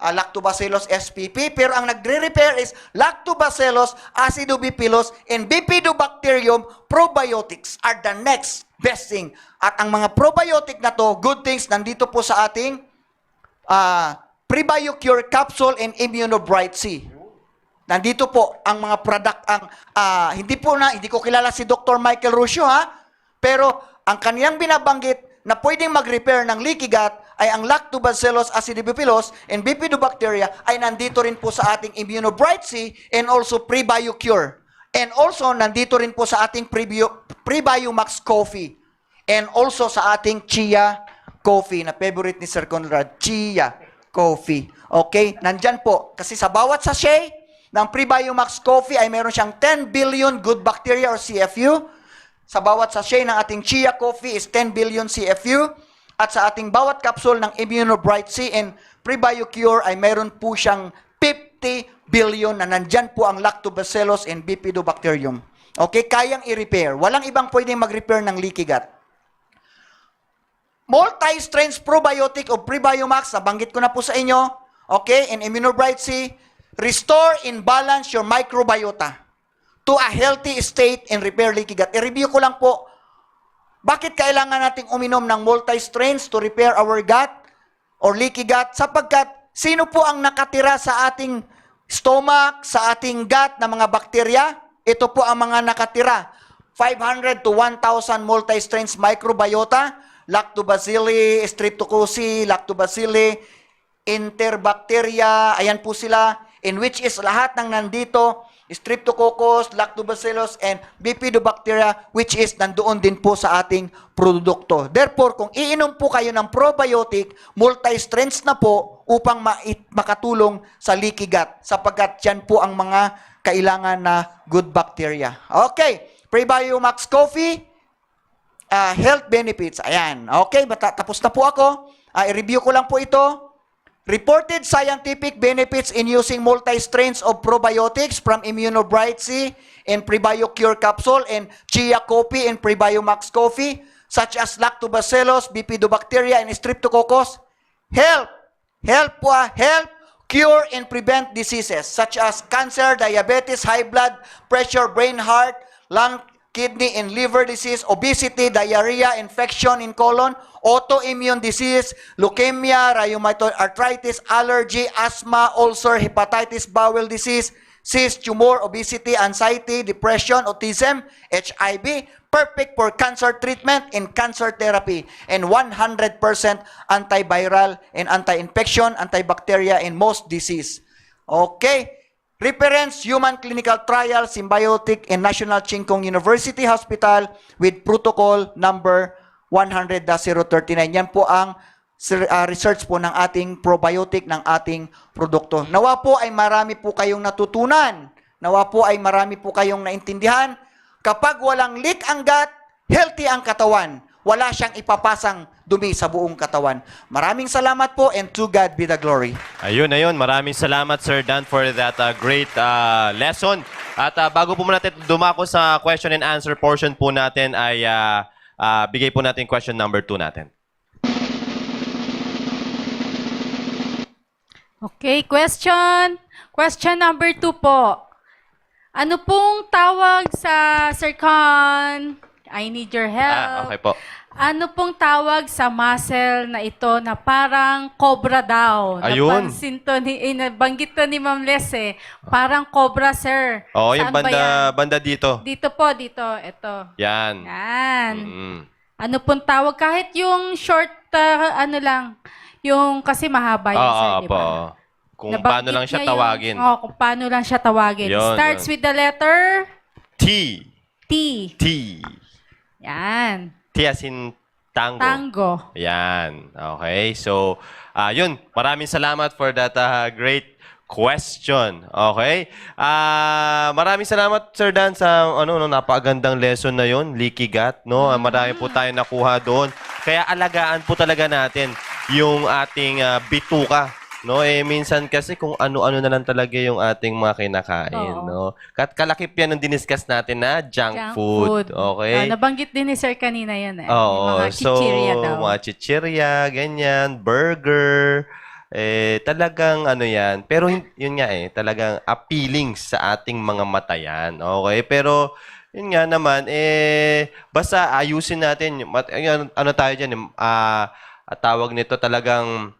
Lactobacillus spp, pero ang nagre-repair is Lactobacillus acidobacillus and Bifidobacterium probiotics are the next best thing. At ang mga probiotic na to, good things, nandito po sa ating PreBioCure Capsule and Immunobright C. Nandito po ang mga product, hindi ko kilala si Dr. Michael Ruscio, pero ang kaniyang binabanggit na pwedeng mag-repair ng leaky gut ay ang Lactobacillus acidobacillus and Bifidobacteria ay nandito rin po sa ating Immunobright C and also PreBioCure. And also, nandito rin po sa ating PreBioMax Coffee. And also sa ating Chia Coffee na favorite ni Sir Conrad, Chia Coffee. Okay? Nandyan po. Kasi sa bawat sachet ng PreBioMax Coffee ay meron siyang 10 billion good bacteria or CFU. Sa bawat sachet ng ating Chia Coffee is 10 billion CFU. At sa ating bawat capsule ng Immunobright C and PreBioCure ay meron po siyang 50 billion na nandyan po ang Lactobacillus and Bifidobacterium. Okay? Kayang i-repair. Walang ibang pwedeng mag-repair ng leaky gut. Multi-strains probiotic o PreBioMax, nabanggit ko na po sa inyo. Okay? And Immunobright C, restore and balance your microbiota to a healthy state and repair leaky gut. I-review ko lang po, bakit kailangan nating uminom ng multi-strains to repair our gut or leaky gut? Sapagkat sino po ang nakatira sa ating stomach, sa ating gut na mga bakterya? Ito po ang mga nakatira. 500 to 1,000 multi-strains microbiota, Lactobacilli, Streptococcus, Lactobacilli, Interbacteria, ayan po sila, in which is lahat ng nandito, Streptococcus, Lactobacillus, and Bifidobacteria, which is nandoon din po sa ating produkto. Therefore, kung iinom po kayo ng probiotic, multi-strains na po upang makatulong sa leaky gut, sapagkat yan po ang mga kailangan na good bacteria. Okay, PreBioMax Coffee, health benefits. Ayan, okay, tapos na po ako. I-review ko lang po ito. Reported scientific benefits in using multi-strains of probiotics from Immunobright C and PreBioCure Capsule and Chia Coffee and PreBioMax Coffee, such as Lactobacillus, Bifidobacteria, and Streptococcus. Help, cure and prevent diseases such as cancer, diabetes, high blood pressure, brain, heart, lung, kidney and liver disease, obesity, diarrhea, infection in colon, autoimmune disease, leukemia, rheumatoid arthritis, allergy, asthma, ulcer, hepatitis, bowel disease, cyst, tumor, obesity, anxiety, depression, autism, HIV, perfect for cancer treatment and cancer therapy, and 100% antiviral and anti-infection, antibacteria in most disease. Okay. Reference Human Clinical Trial Symbiotic in National Ching Kung University Hospital with protocol number 100-039. Yan po ang research po ng ating probiotic ng ating produkto. Nawa po ay marami po kayong natutunan. Nawa po ay marami po kayong naintindihan. Kapag walang leak ang gut, healthy ang katawan. Wala siyang ipapasang dumi sa buong katawan. Maraming salamat po and to God be the glory. Ayun. Maraming salamat, Sir Dan, for that great lesson. At bago po muna natin dumako sa question and answer portion po natin, ay bigay po natin question number 2 natin. Okay, question. Question number 2 po. Ano pong tawag sa Sir Con? I need your help. Okay po. Ano pong tawag sa muscle na ito na parang cobra daw? Ayun. Napansin to nabanggit to ni Ma'am Les eh. Parang cobra, sir. Oo, yung Saan ba yan? banda dito. Dito po, dito. Ito. Yan. Yan. Mm. Ano pong tawag? Kahit yung short, ano lang. Yung kasi mahaba yun, sir, di po. ba? Kung Nabanggit paano lang siya niya yung- tawagin. kung paano lang siya tawagin. Yun, Starts yun. with the letter T. T. T. Yan. T as in tango. Tango. Yan. Okay. So, yun. Maraming salamat for that great question. Okay? Maraming salamat, Sir Dan, sa napakagandang lesson na yun. Leaky gut, no? Marami po tayo nakuha doon. Kaya alagaan po talaga natin yung ating bituka. No, minsan kasi kung ano-ano na lang talaga yung ating mga kinakain, Oo. no. Kalakip yan ng diniscuss natin na junk food. Okay? Nabanggit din ni Sir kanina yan eh. Oo. Yung mga chichirya daw. Mga chichirya, ganyan, burger, talagang ano yan. Pero yun nga talagang appealing sa ating mga mata yan. Okay? Pero yun nga naman, basta ayusin natin. Ano tayo dyan, tawag nito talagang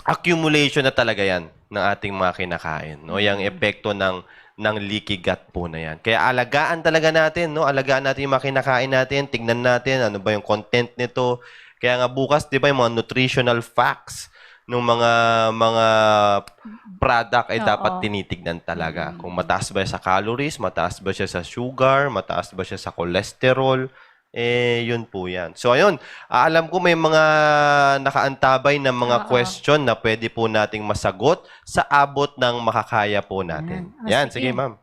accumulation na talaga yan ng ating mga kinakain. No? Yung epekto ng leaky gut po na yan. Kaya alagaan talaga natin, no? Alagaan natin yung mga kinakain natin, tignan natin ano ba yung content nito. Kaya nga bukas, di ba, yung mga nutritional facts ng mga product ay dapat tinitignan talaga. Kung mataas ba siya sa calories, mataas ba siya sa sugar, mataas ba siya sa cholesterol, yun po yan. So, ayun, alam ko may mga nakaantabay na mga question na pwede po nating masagot sa abot ng makakaya po natin. Yan, sige, ma'am.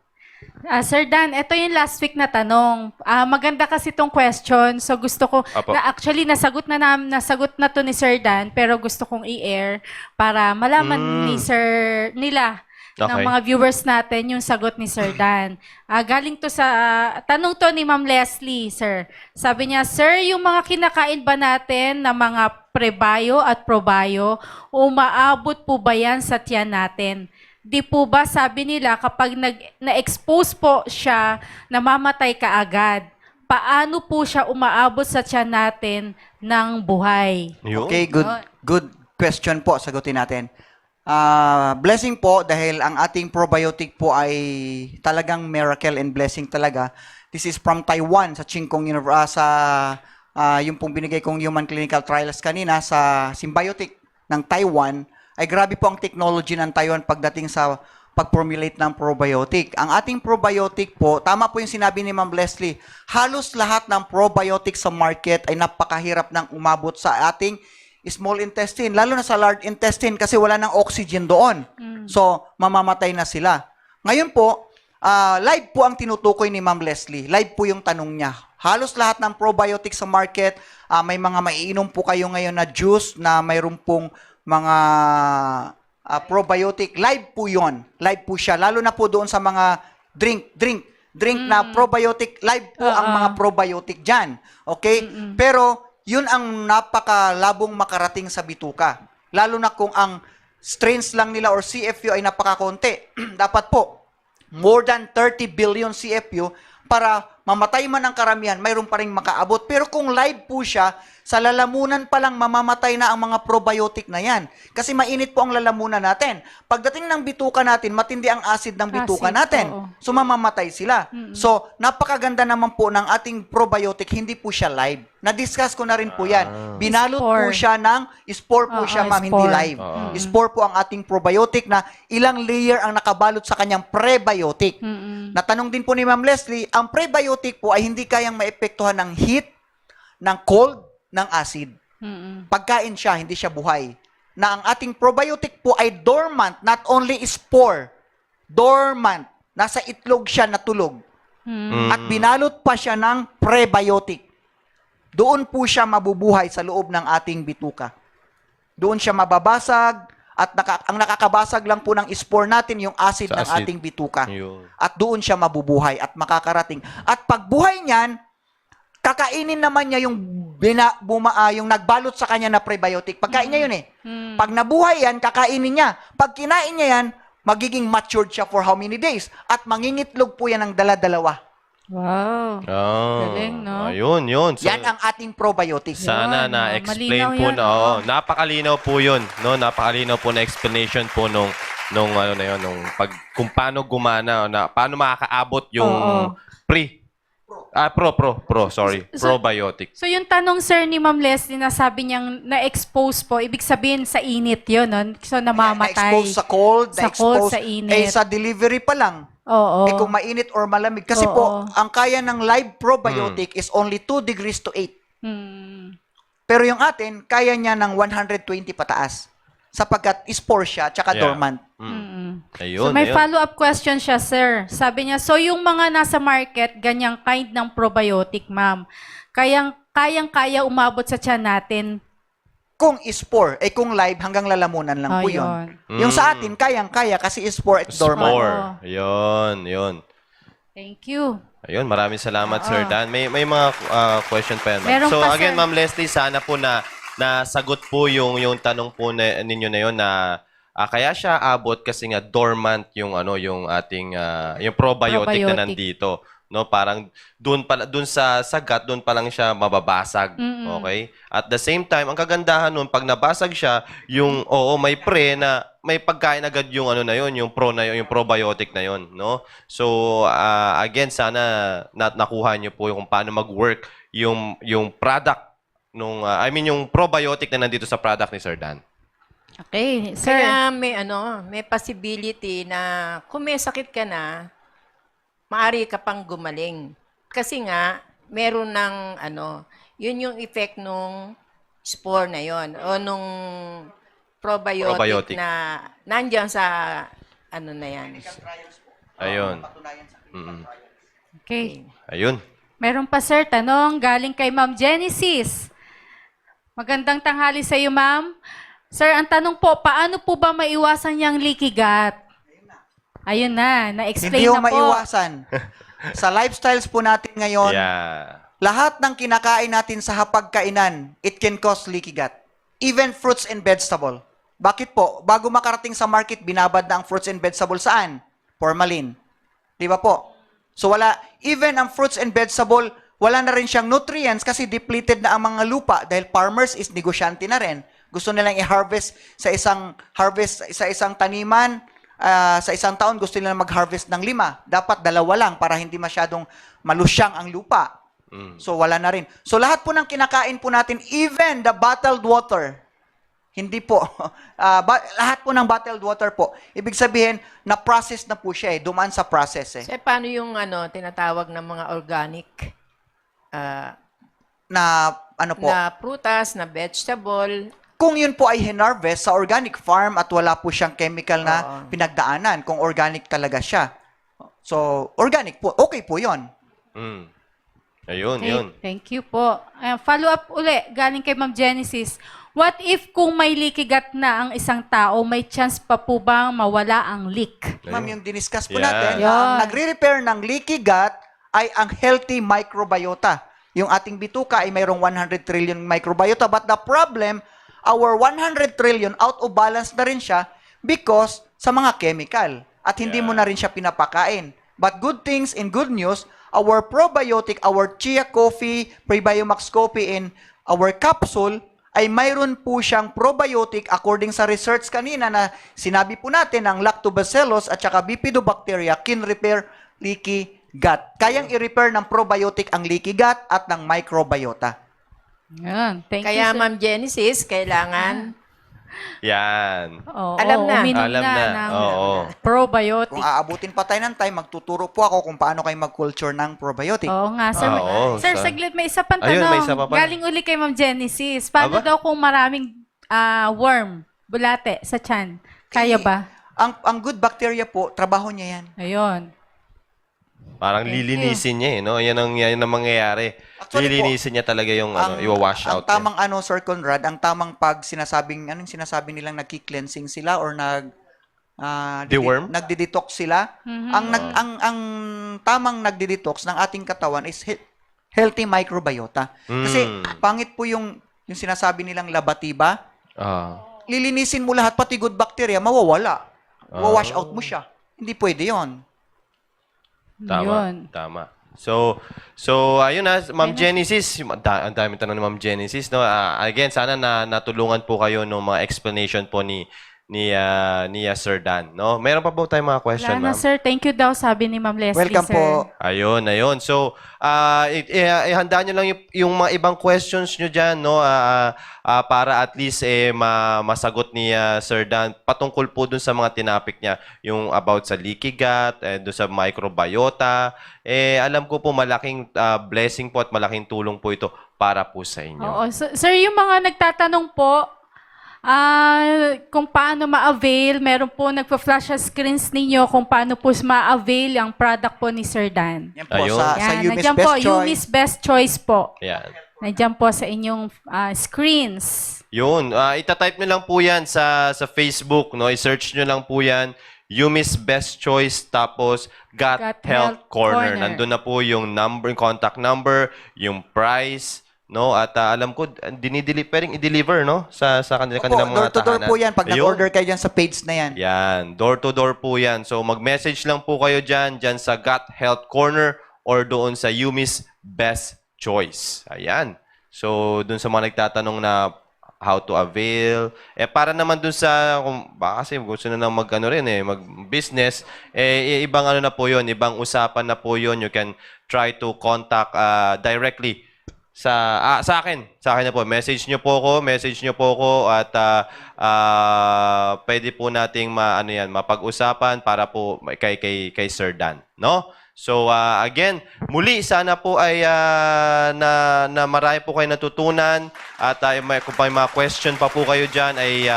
Sir Dan, ito yung last week na tanong. Maganda kasi itong question. So gusto ko, Apo. actually nasagot na to ni Sir Dan, pero gusto kong i-air para malaman ni Sir nila, ng Okay. mga viewers natin, yung sagot ni Sir Dan. Galing to sa, tanong to ni Ma'am Leslie, sir. Sabi niya, Sir, yung mga kinakain ba natin na mga prebio at probio, umaabot po ba yan sa tiyan natin? Di po ba sabi nila kapag na-expose po siya, namamatay ka agad? Paano po siya umaabot sa tiyan natin ng buhay? Yun. Okay, good question po. Sagutin natin. Blessing po dahil ang ating probiotic po ay talagang miracle and blessing talaga. This is from Taiwan sa Chingkong yung pong binigay kong human clinical trials kanina sa Symbiotic ng Taiwan. Ay grabe po ang technology ng Taiwan pagdating sa pag-formulate ng probiotic. Ang ating probiotic po, tama po yung sinabi ni Ma'am Leslie, halos lahat ng probiotic sa market ay napakahirap nang umabot sa ating small intestine, lalo na sa large intestine kasi wala nang oxygen doon. So, mamamatay na sila. Ngayon po, live po ang tinutukoy ni Ma'am Leslie. Live po yung tanong niya. Halos lahat ng probiotic sa market, may mga maiinom po kayo ngayon na juice na mayroon pong mga probiotic. Live po yon. Live po siya. Lalo na po doon sa mga drink na probiotic. Live po ang mga probiotic dyan. Okay? Pero, yun ang napakalabong makarating sa bituka. Lalo na kung ang strains lang nila or CFU ay napakakonti. Dapat po, more than 30 billion CFU para mamatay man ang karamihan, mayroon pa rin makaabot. Pero kung live po siya, sa lalamunan pa lang mamamatay na ang mga probiotic na yan. Kasi mainit po ang lalamunan natin. Pagdating ng bituka natin, matindi ang acid ng bituka Acid, natin. oo. So, mamamatay sila. So, napakaganda naman po ng ating probiotic, hindi po siya live. Na-discuss ko na rin po yan. Binalot po Spore. siya ng spore po siya, ma'am, hindi spore. live. Spore po ang ating probiotic na ilang layer ang nakabalot sa kanyang prebiotic. Natanong din po ni Ma'am Leslie, ang prebiotic po ay hindi kayang maepektuhan ng heat, ng cold, ng acid. Pagkain siya, hindi siya buhay. Na ang ating probiotic po ay dormant, not only spore, dormant. Nasa itlog siya natulog. At binalot pa siya ng prebiotic. Doon po siya mabubuhay sa loob ng ating bituka. Doon siya mababasag at ang nakakabasag lang po ng spore natin yung acid Sa ng acid. ating bituka. Yun. At doon siya mabubuhay at makakarating. At pagbuhay niyan, kakainin naman niya yung yung nagbalot sa kanya na prebiotic. Pagkain niya yun eh. Pag nabuhay yan, kakainin niya. Pag kinain niya yan, magiging matured siya for how many days? At mangingitlog po yan ng dala-dalawa. Wow. Galing, no? Ayun. So, Yan ang ating probiotic. sana Yun, na-explain malinaw po yan, na. oo. Napakalinaw po yun. No? Napakalinaw po na explanation po nung ano na yun, kung paano gumana, paano makakaabot yung Oo. probiotic. So yung tanong, sir, ni Ma'am Leslie na sabi niyang na-expose po, ibig sabihin sa init yun, no? So namamatay. Na-expose sa cold, Sa cold, sa init. sa delivery pa lang. Oo. Kung mainit or malamig. Kasi Oo. po, ang kaya ng live probiotic is only 2 degrees to 8. Pero yung atin, kaya niya ng 120 pataas. Sapagkat spore siya, tsaka Yeah. dormant. Ayun, So may ayun. follow-up question siya, sir. Sabi niya, so yung mga nasa market, ganyang kind ng probiotic, ma'am, kayang-kaya umabot sa tiyan natin. Kung spore, kung live, hanggang lalamunan lang po yun. Ayun. Yung sa atin, kayang-kaya kasi spore at dormant. Spore. Yun. Thank you. Ayun, maraming salamat, Sir Dan. May mga question pa yan, ma'am. Meron So, pa, again, sir. Ma'am Leslie, sana po na nasagot po yung tanong po ninyo na yun na Kaya siya abot kasi nga dormant yung yung ating yung probiotic na Probiotic. nandito, no? Parang doon sa gut doon pa lang siya mababasag. Okay? At the same time, ang kagandahan nun pag nabasag siya, yung may pre na may pagkain agad yung na yun, yung yung probiotic na yun, no? So again, sana nakuha niyo po yung kung paano mag-work yung product nung yung probiotic na nandito sa product ni Sir Dan. Okay, sir. Kaya may possibility na kung may sakit ka na, maaari ka pang gumaling. Kasi nga, meron ng yun yung effect nung spore na yon o nung probiotic. na nandiyan sa na yan. Ayun. Mm-mm. Okay. Ayun. Meron pa, sir, tanong galing kay Ma'am Genesis. Magandang tanghali sa iyo, ma'am. Sir, ang tanong po, paano po ba maiwasan yung leaky gut? Ayun na, na-explain Hindi na mo po. maiwasan. Sa lifestyles po natin ngayon, Yeah. lahat ng kinakain natin sa hapagkainan, it can cause leaky gut. Even fruits and vegetable. Bakit po? Bago makarating sa market, binabad na ang fruits and vegetable saan? Formalin. Di ba po? So even ang fruits and vegetable, wala na rin siyang nutrients kasi depleted na ang mga lupa dahil farmers is negosyante na rin. Gusto nilang i-harvest sa isang taniman, sa isang taon gusto nilang mag-harvest ng 5. Dapat 2 lang para hindi masyadong malusyang ang lupa. So wala na rin. So lahat po ng kinakain po natin, even the bottled water, hindi po. Lahat po ng bottled water po. Ibig sabihin, na-process na po siya dumaan sa process So, paano yung tinatawag ng mga organic Na po, na prutas, na vegetable? kung yun po ay hinarvest sa organic farm at wala po siyang chemical na Oo. pinagdaanan, kung organic talaga siya. So, organic po, okay po yun. Mm. Ayun, Okay, yun. thank you po. Follow up uli, galing kay Ma'am Genesis. What if kung may leaky gut na ang isang tao, may chance pa po bang mawala ang leak? Ma'am, yung diniscuss po Yeah. natin, Yan. ang nagre-repair ng leaky gut ay ang healthy microbiota. Yung ating bituka ay mayroong 100 trillion microbiota. But the problem, our 100 trillion out of balance na rin siya because sa mga chemical. At hindi mo na rin siya pinapakain. But good things and good news, our probiotic, our chia coffee, Prebiomax coffee, and our capsule ay mayroon po siyang probiotic according sa research kanina na sinabi po natin ang lactobacillus at saka bifidobacteria can repair leaky gut. Kayang i-repair ng probiotic ang leaky gut at ng microbiota. Yan, thank you, Kaya, sir. Ma'am Genesis, kailangan Yan. Oo, Alam na. uminom Alam na. ng Oo. probiotic. Kung aabutin pa tayo ng time, magtuturo po ako kung paano kayo mag-culture ng probiotic. Oo nga, sir. Oo, Sir, sa- saglit, may isa pang Ayun, tanong. may isa pa pala. Galing uli kay Ma'am Genesis. Paano Aba? daw kung maraming worm, bulate sa tiyan? Kaya ba? Ang good bacteria po, trabaho niya yan. Ayun. Parang Thank lilinisin niya no? Yan ang mangyayari. Actually po, Lilinisin niya talaga yung i-wash ang out. tamang Sir Conrad, ang tamang pag sinasabing, anong sinasabi nilang nagki-cleansing sila or Deworm? nagdi-detox sila. Ang tamang nagdi-detox ng ating katawan is healthy microbiota. Kasi pangit po yung sinasabi nilang labatiba. Lilinisin mo lahat, pati good bacteria, mawawala. Wawash out mo siya. Hindi pwede yon. Tama. Yun. Tama. So ayun na, Ma'am Genesis, ang dami tanong ni Ma'am Genesis, no. Again, sana natulungan po kayo ng mga explanation po ni Sir Dan, no. Meron pa po tayong mga question, Wala na, ma'am? sir. Thank you daw, sabi ni Ma'am Leslie, Welcome sir. po. Ayun. So, ihanda nyo lang yung mga ibang questions nyo dyan, no? Para at least masagot ni Sir Dan patungkol po dun sa mga tinapik niya, yung about sa leaky gut, dun sa microbiota. Alam ko po malaking blessing po at malaking tulong po ito para po sa inyo. Oo. Sir, yung mga nagtatanong po, kung paano ma-avail, meron po nagpa-flash sa screens ninyo kung paano po ma-avail ang product po ni Sir Dan. Yan po, Ayun. sa Yan, Yumi's nandiyan Best po, Choice. Yumi's Best Choice po. Ayan. Nandiyan po sa inyong screens. Yun, itatype nyo lang po yan sa Facebook, no? I-search nyo lang po yan, Yumi's Best Choice, tapos Gut Gut Health Health Corner. Corner. Nandun na po yung number, yung contact number, yung price, no? At alam ko pwedeng i-deliver, no? Sa Opo, kanilang mga door-to-door tahanan. po yan. Pag Ayun. nag-order kayo dyan sa page na yan. Yan, door-to-door po yan. So mag-message lang po kayo dyan sa Gut Health Corner or doon sa Yumi's Best Choice. Ayan. So doon sa mga nagtatanong na how to avail, para naman doon sa, kung baka kasi gusto na lang mag-business, ibang ano na po yun, ibang usapan na po yun. You can try to contact directly sa akin na po. Message niyo po ako at pwede po nating mapag-usapan para po kay Sir Dan, no? So again, muli sana po ay na marami po kayo natutunan at kung may mga question pa po kayo diyan ay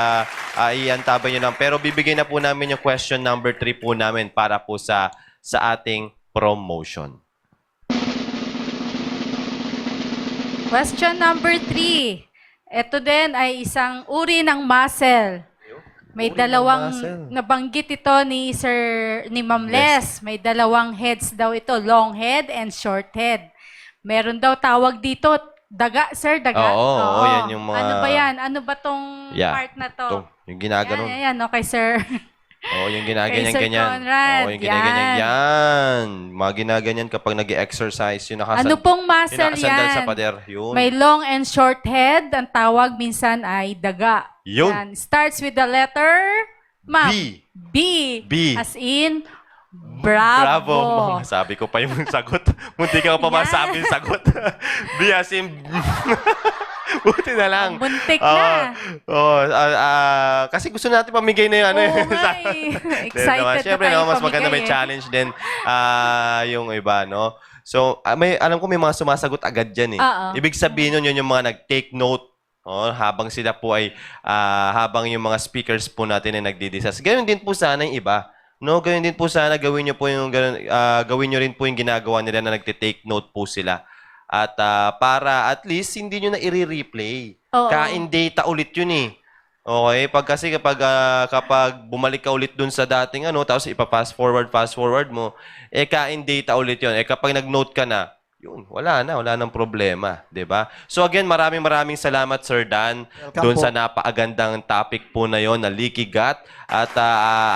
iantabay niyo lang. Pero bibigyan na po namin yung question number 3 po namin para po sa ating promotion. Question number 3. Ito din ay isang uri ng muscle. May Uri ng dalawang muscle. nabanggit ito ni Ma'am Les. May dalawang heads daw ito, long head and short head. Meron daw tawag dito, daga, sir, daga. Oo, yan yung mga... Ano ba yan? Ano ba tong part na to? Ito, yung ginaganon. Yan, okay, sir. Oo, yung Kay ginaganyan Sir ganyan. Conrad, Oo, yung ginaganyan yan. Mga ginaganyan kapag nag-exercise, yung Ano pong yung muscle nakasandal yan? sa pader. Yun. May long and short head. Ang tawag minsan ay daga. Yun. Yan. Starts with the letter ma'am. B. B. B. As in, bravo. Sabi ko pa yung sagot. Munti ka pa masabi yung sagot. B as in... Buti na lang. Muntik na. Kasi gusto natin pamigay na yung ano. Oo nga eh. Excited Siyempre, na tayo mas maganda may pamigay eh. challenge din yung iba, no? So, alam ko may mga sumasagot agad dyan eh. Oo. Ibig sabihin nun, yun yung mga nag-take note habang sila po ay, habang yung mga speakers po natin ay nagdi-discuss. Ganun din po sana yung iba. No, ganun din po sana gawin niyo po yung gawin niyo rin po yung ginagawa nila na nagte-take note po sila. At para at least hindi niyo na i-replay. Oo. Kain data ulit yun eh. Okay, kapag bumalik ka ulit dun sa dating tapos fast forward mo, kain data ulit yun. Kapag nag-note ka na, yun, wala nang problema, 'di ba? So again, maraming salamat Sir Dan doon sa napakagandang topic po na yon na leaky gut. At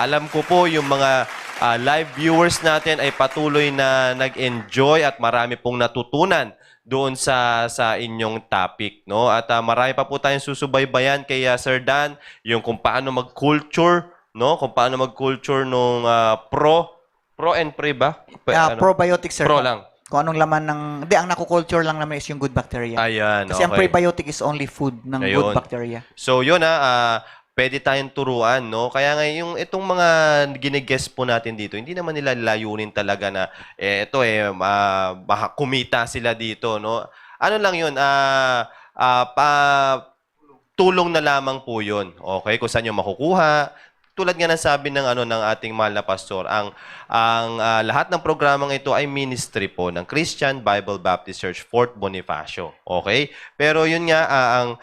alam ko po yung mga live viewers natin ay patuloy na nag-enjoy at marami pong natutunan doon sa inyong topic, no? At marami pa po tayong susubaybayan kay Sir Dan, yung kung paano mag-culture, no? Kung paano mag-culture nung pro and pre ba? Probiotics, sir. Pro lang. Kung anong laman ng... Hindi, ang naku-culture lang naman is yung good bacteria. Ayan, Kasi ang okay. prebiotic is only food ng Ayun. good bacteria. So yun pwede tayong turuan, no? Kaya nga itong mga ginigest po natin dito, hindi naman nila layunin talaga na baka kumita sila dito, no? Ano lang yun, tulong na lamang po yun. Okay? Kung saan yung makukuha. Tulad nga ng sabi ng ating mahal na pastor, ang lahat ng programang ito ay ministry po ng Christian Bible Baptist Church Fort Bonifacio. Okay? Pero yun nga ang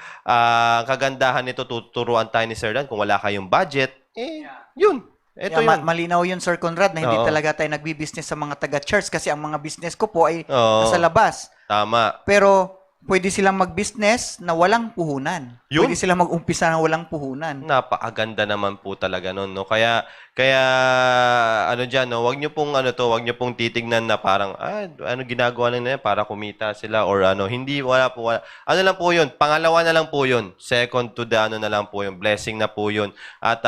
kagandahan nito, tuturuan tayo ni Sir Dan kung wala kayong budget, yun. Ito yun. Malinaw yun, Sir Conrad, na hindi Oo. talaga tayo nagbi-business sa mga taga-church kasi ang mga business ko po ay Oo. nasa labas. Tama. Pero pwede silang mag-business na walang puhunan. Yun. Pwede silang mag-umpisa na walang puhunan. Napakaganda naman po talaga nun, no? Kaya diyan, no, wag niyo pong titignan na parang ginagawa lang nila para kumita sila or hindi wala. Ano lang po 'yun, pangalawa na lang po 'yun. Second to the na lang po 'yun, blessing na po 'yun. At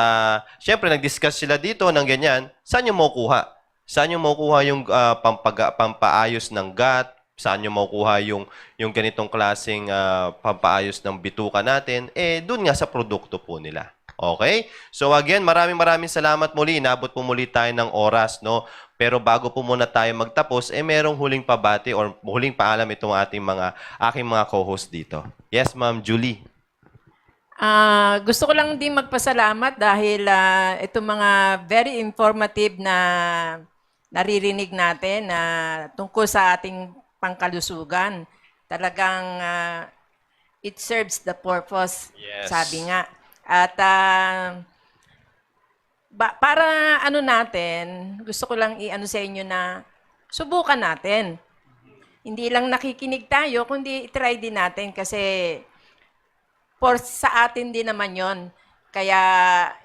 syempre nag-discuss sila dito ng ganyan. Saan niyo makukuha? Saan niyo makukuha yung pampaayos ng gut? Saan nyo makukuha yung ganitong klaseng pampaayos ng bituka natin? Doon nga sa produkto po nila. Okay? So again, maraming salamat muli. Inabot po muli tayo ng oras, no? Pero bago po muna tayo magtapos, merong huling pabati or huling paalam itong aking mga co-host dito. Yes, Ma'am Julie. Gusto ko lang din magpasalamat dahil itong mga very informative na naririnig natin na tungkol sa ating pangkalusugan. Talagang it serves the purpose, Yes. sabi nga. At para natin, gusto ko lang sa inyo na subukan natin. hindi lang nakikinig tayo, kundi try din natin kasi sa atin din naman yon. Kaya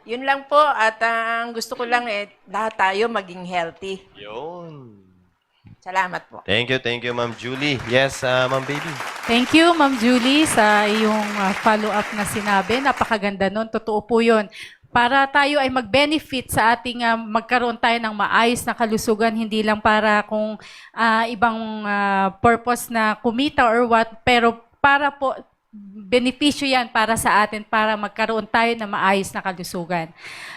yun lang po at ang gusto ko lang lahat tayo maging healthy. Yun. Salamat po. Thank you, Ma'am Julie. Yes, Ma'am Baby. Thank you, Ma'am Julie, sa iyong follow-up na sinabi. Napakaganda nun. Totoo po yun. Para tayo ay mag-benefit sa ating magkaroon tayo ng maayos na kalusugan, hindi lang para kung ibang purpose na kumita or what, pero para po benepisyo yan para sa atin, para magkaroon tayo ng maayos na kalusugan.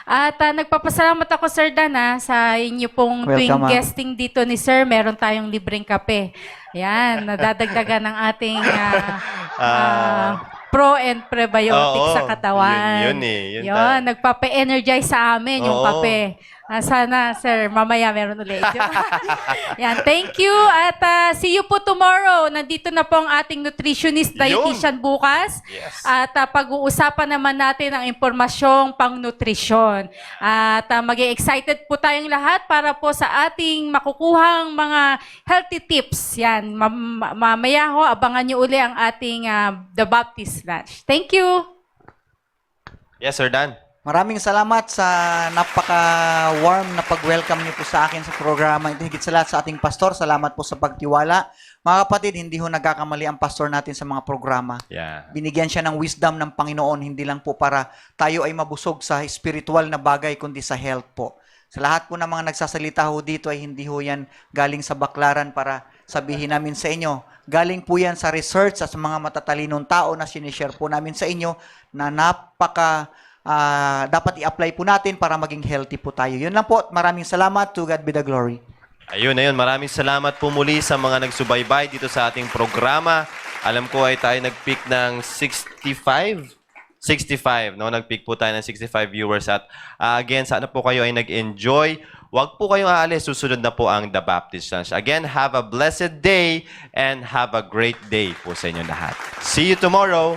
At nagpapasalamat ako, Sir Dan, sa inyo pong tuwing Welcome, ma'am. guesting dito ni Sir, meron tayong libreng kape. Yan, nadadagdagan ng ating pro and prebiotic Oo, sa katawan. yun eh, yun Yun, nagpapa-energize sa amin yung Oo. kape. Sana, Sir, mamaya meron ulit. Yan, thank you. At see you po tomorrow. Nandito na po ang ating nutritionist, dietitian bukas. Yes. At pag-uusapan naman natin ang impormasyong pang-nutrisyon. At maging excited po tayong lahat para po sa ating makukuhang mga healthy tips. Yan, mamaya ho, abangan nyo uli ang ating The Baptist Lunch. Thank you. Yes, Sir Dan. Maraming salamat sa napaka-warm na pag-welcome niyo po sa akin sa programa. Ito higit sa lahat sa ating pastor. Salamat po sa pagtiwala. Mga kapatid, hindi ho nagkakamali ang pastor natin sa mga programa. Yeah. Binigyan siya ng wisdom ng Panginoon, hindi lang po para tayo ay mabusog sa spiritual na bagay, kundi sa health po. Sa lahat po ng mga nagsasalita ho dito ay hindi ho yan galing sa baklaran para sabihin namin sa inyo. Galing po yan sa research at sa mga matatalinong tao na sinishare po namin sa inyo na dapat i-apply po natin para maging healthy po tayo. Yun lang po. Maraming salamat. To God be the glory. Ayun. Maraming salamat po muli sa mga nagsubaybay dito sa ating programa. Alam ko ay tayo nag-pick ng 65, no? Nag-pick po tayo ng 65 viewers. At again, sana po kayo ay nag-enjoy. Huwag po kayong aalis. Susunod na po ang The Baptist Lunch. Again, have a blessed day and have a great day po sa inyo lahat. See you tomorrow.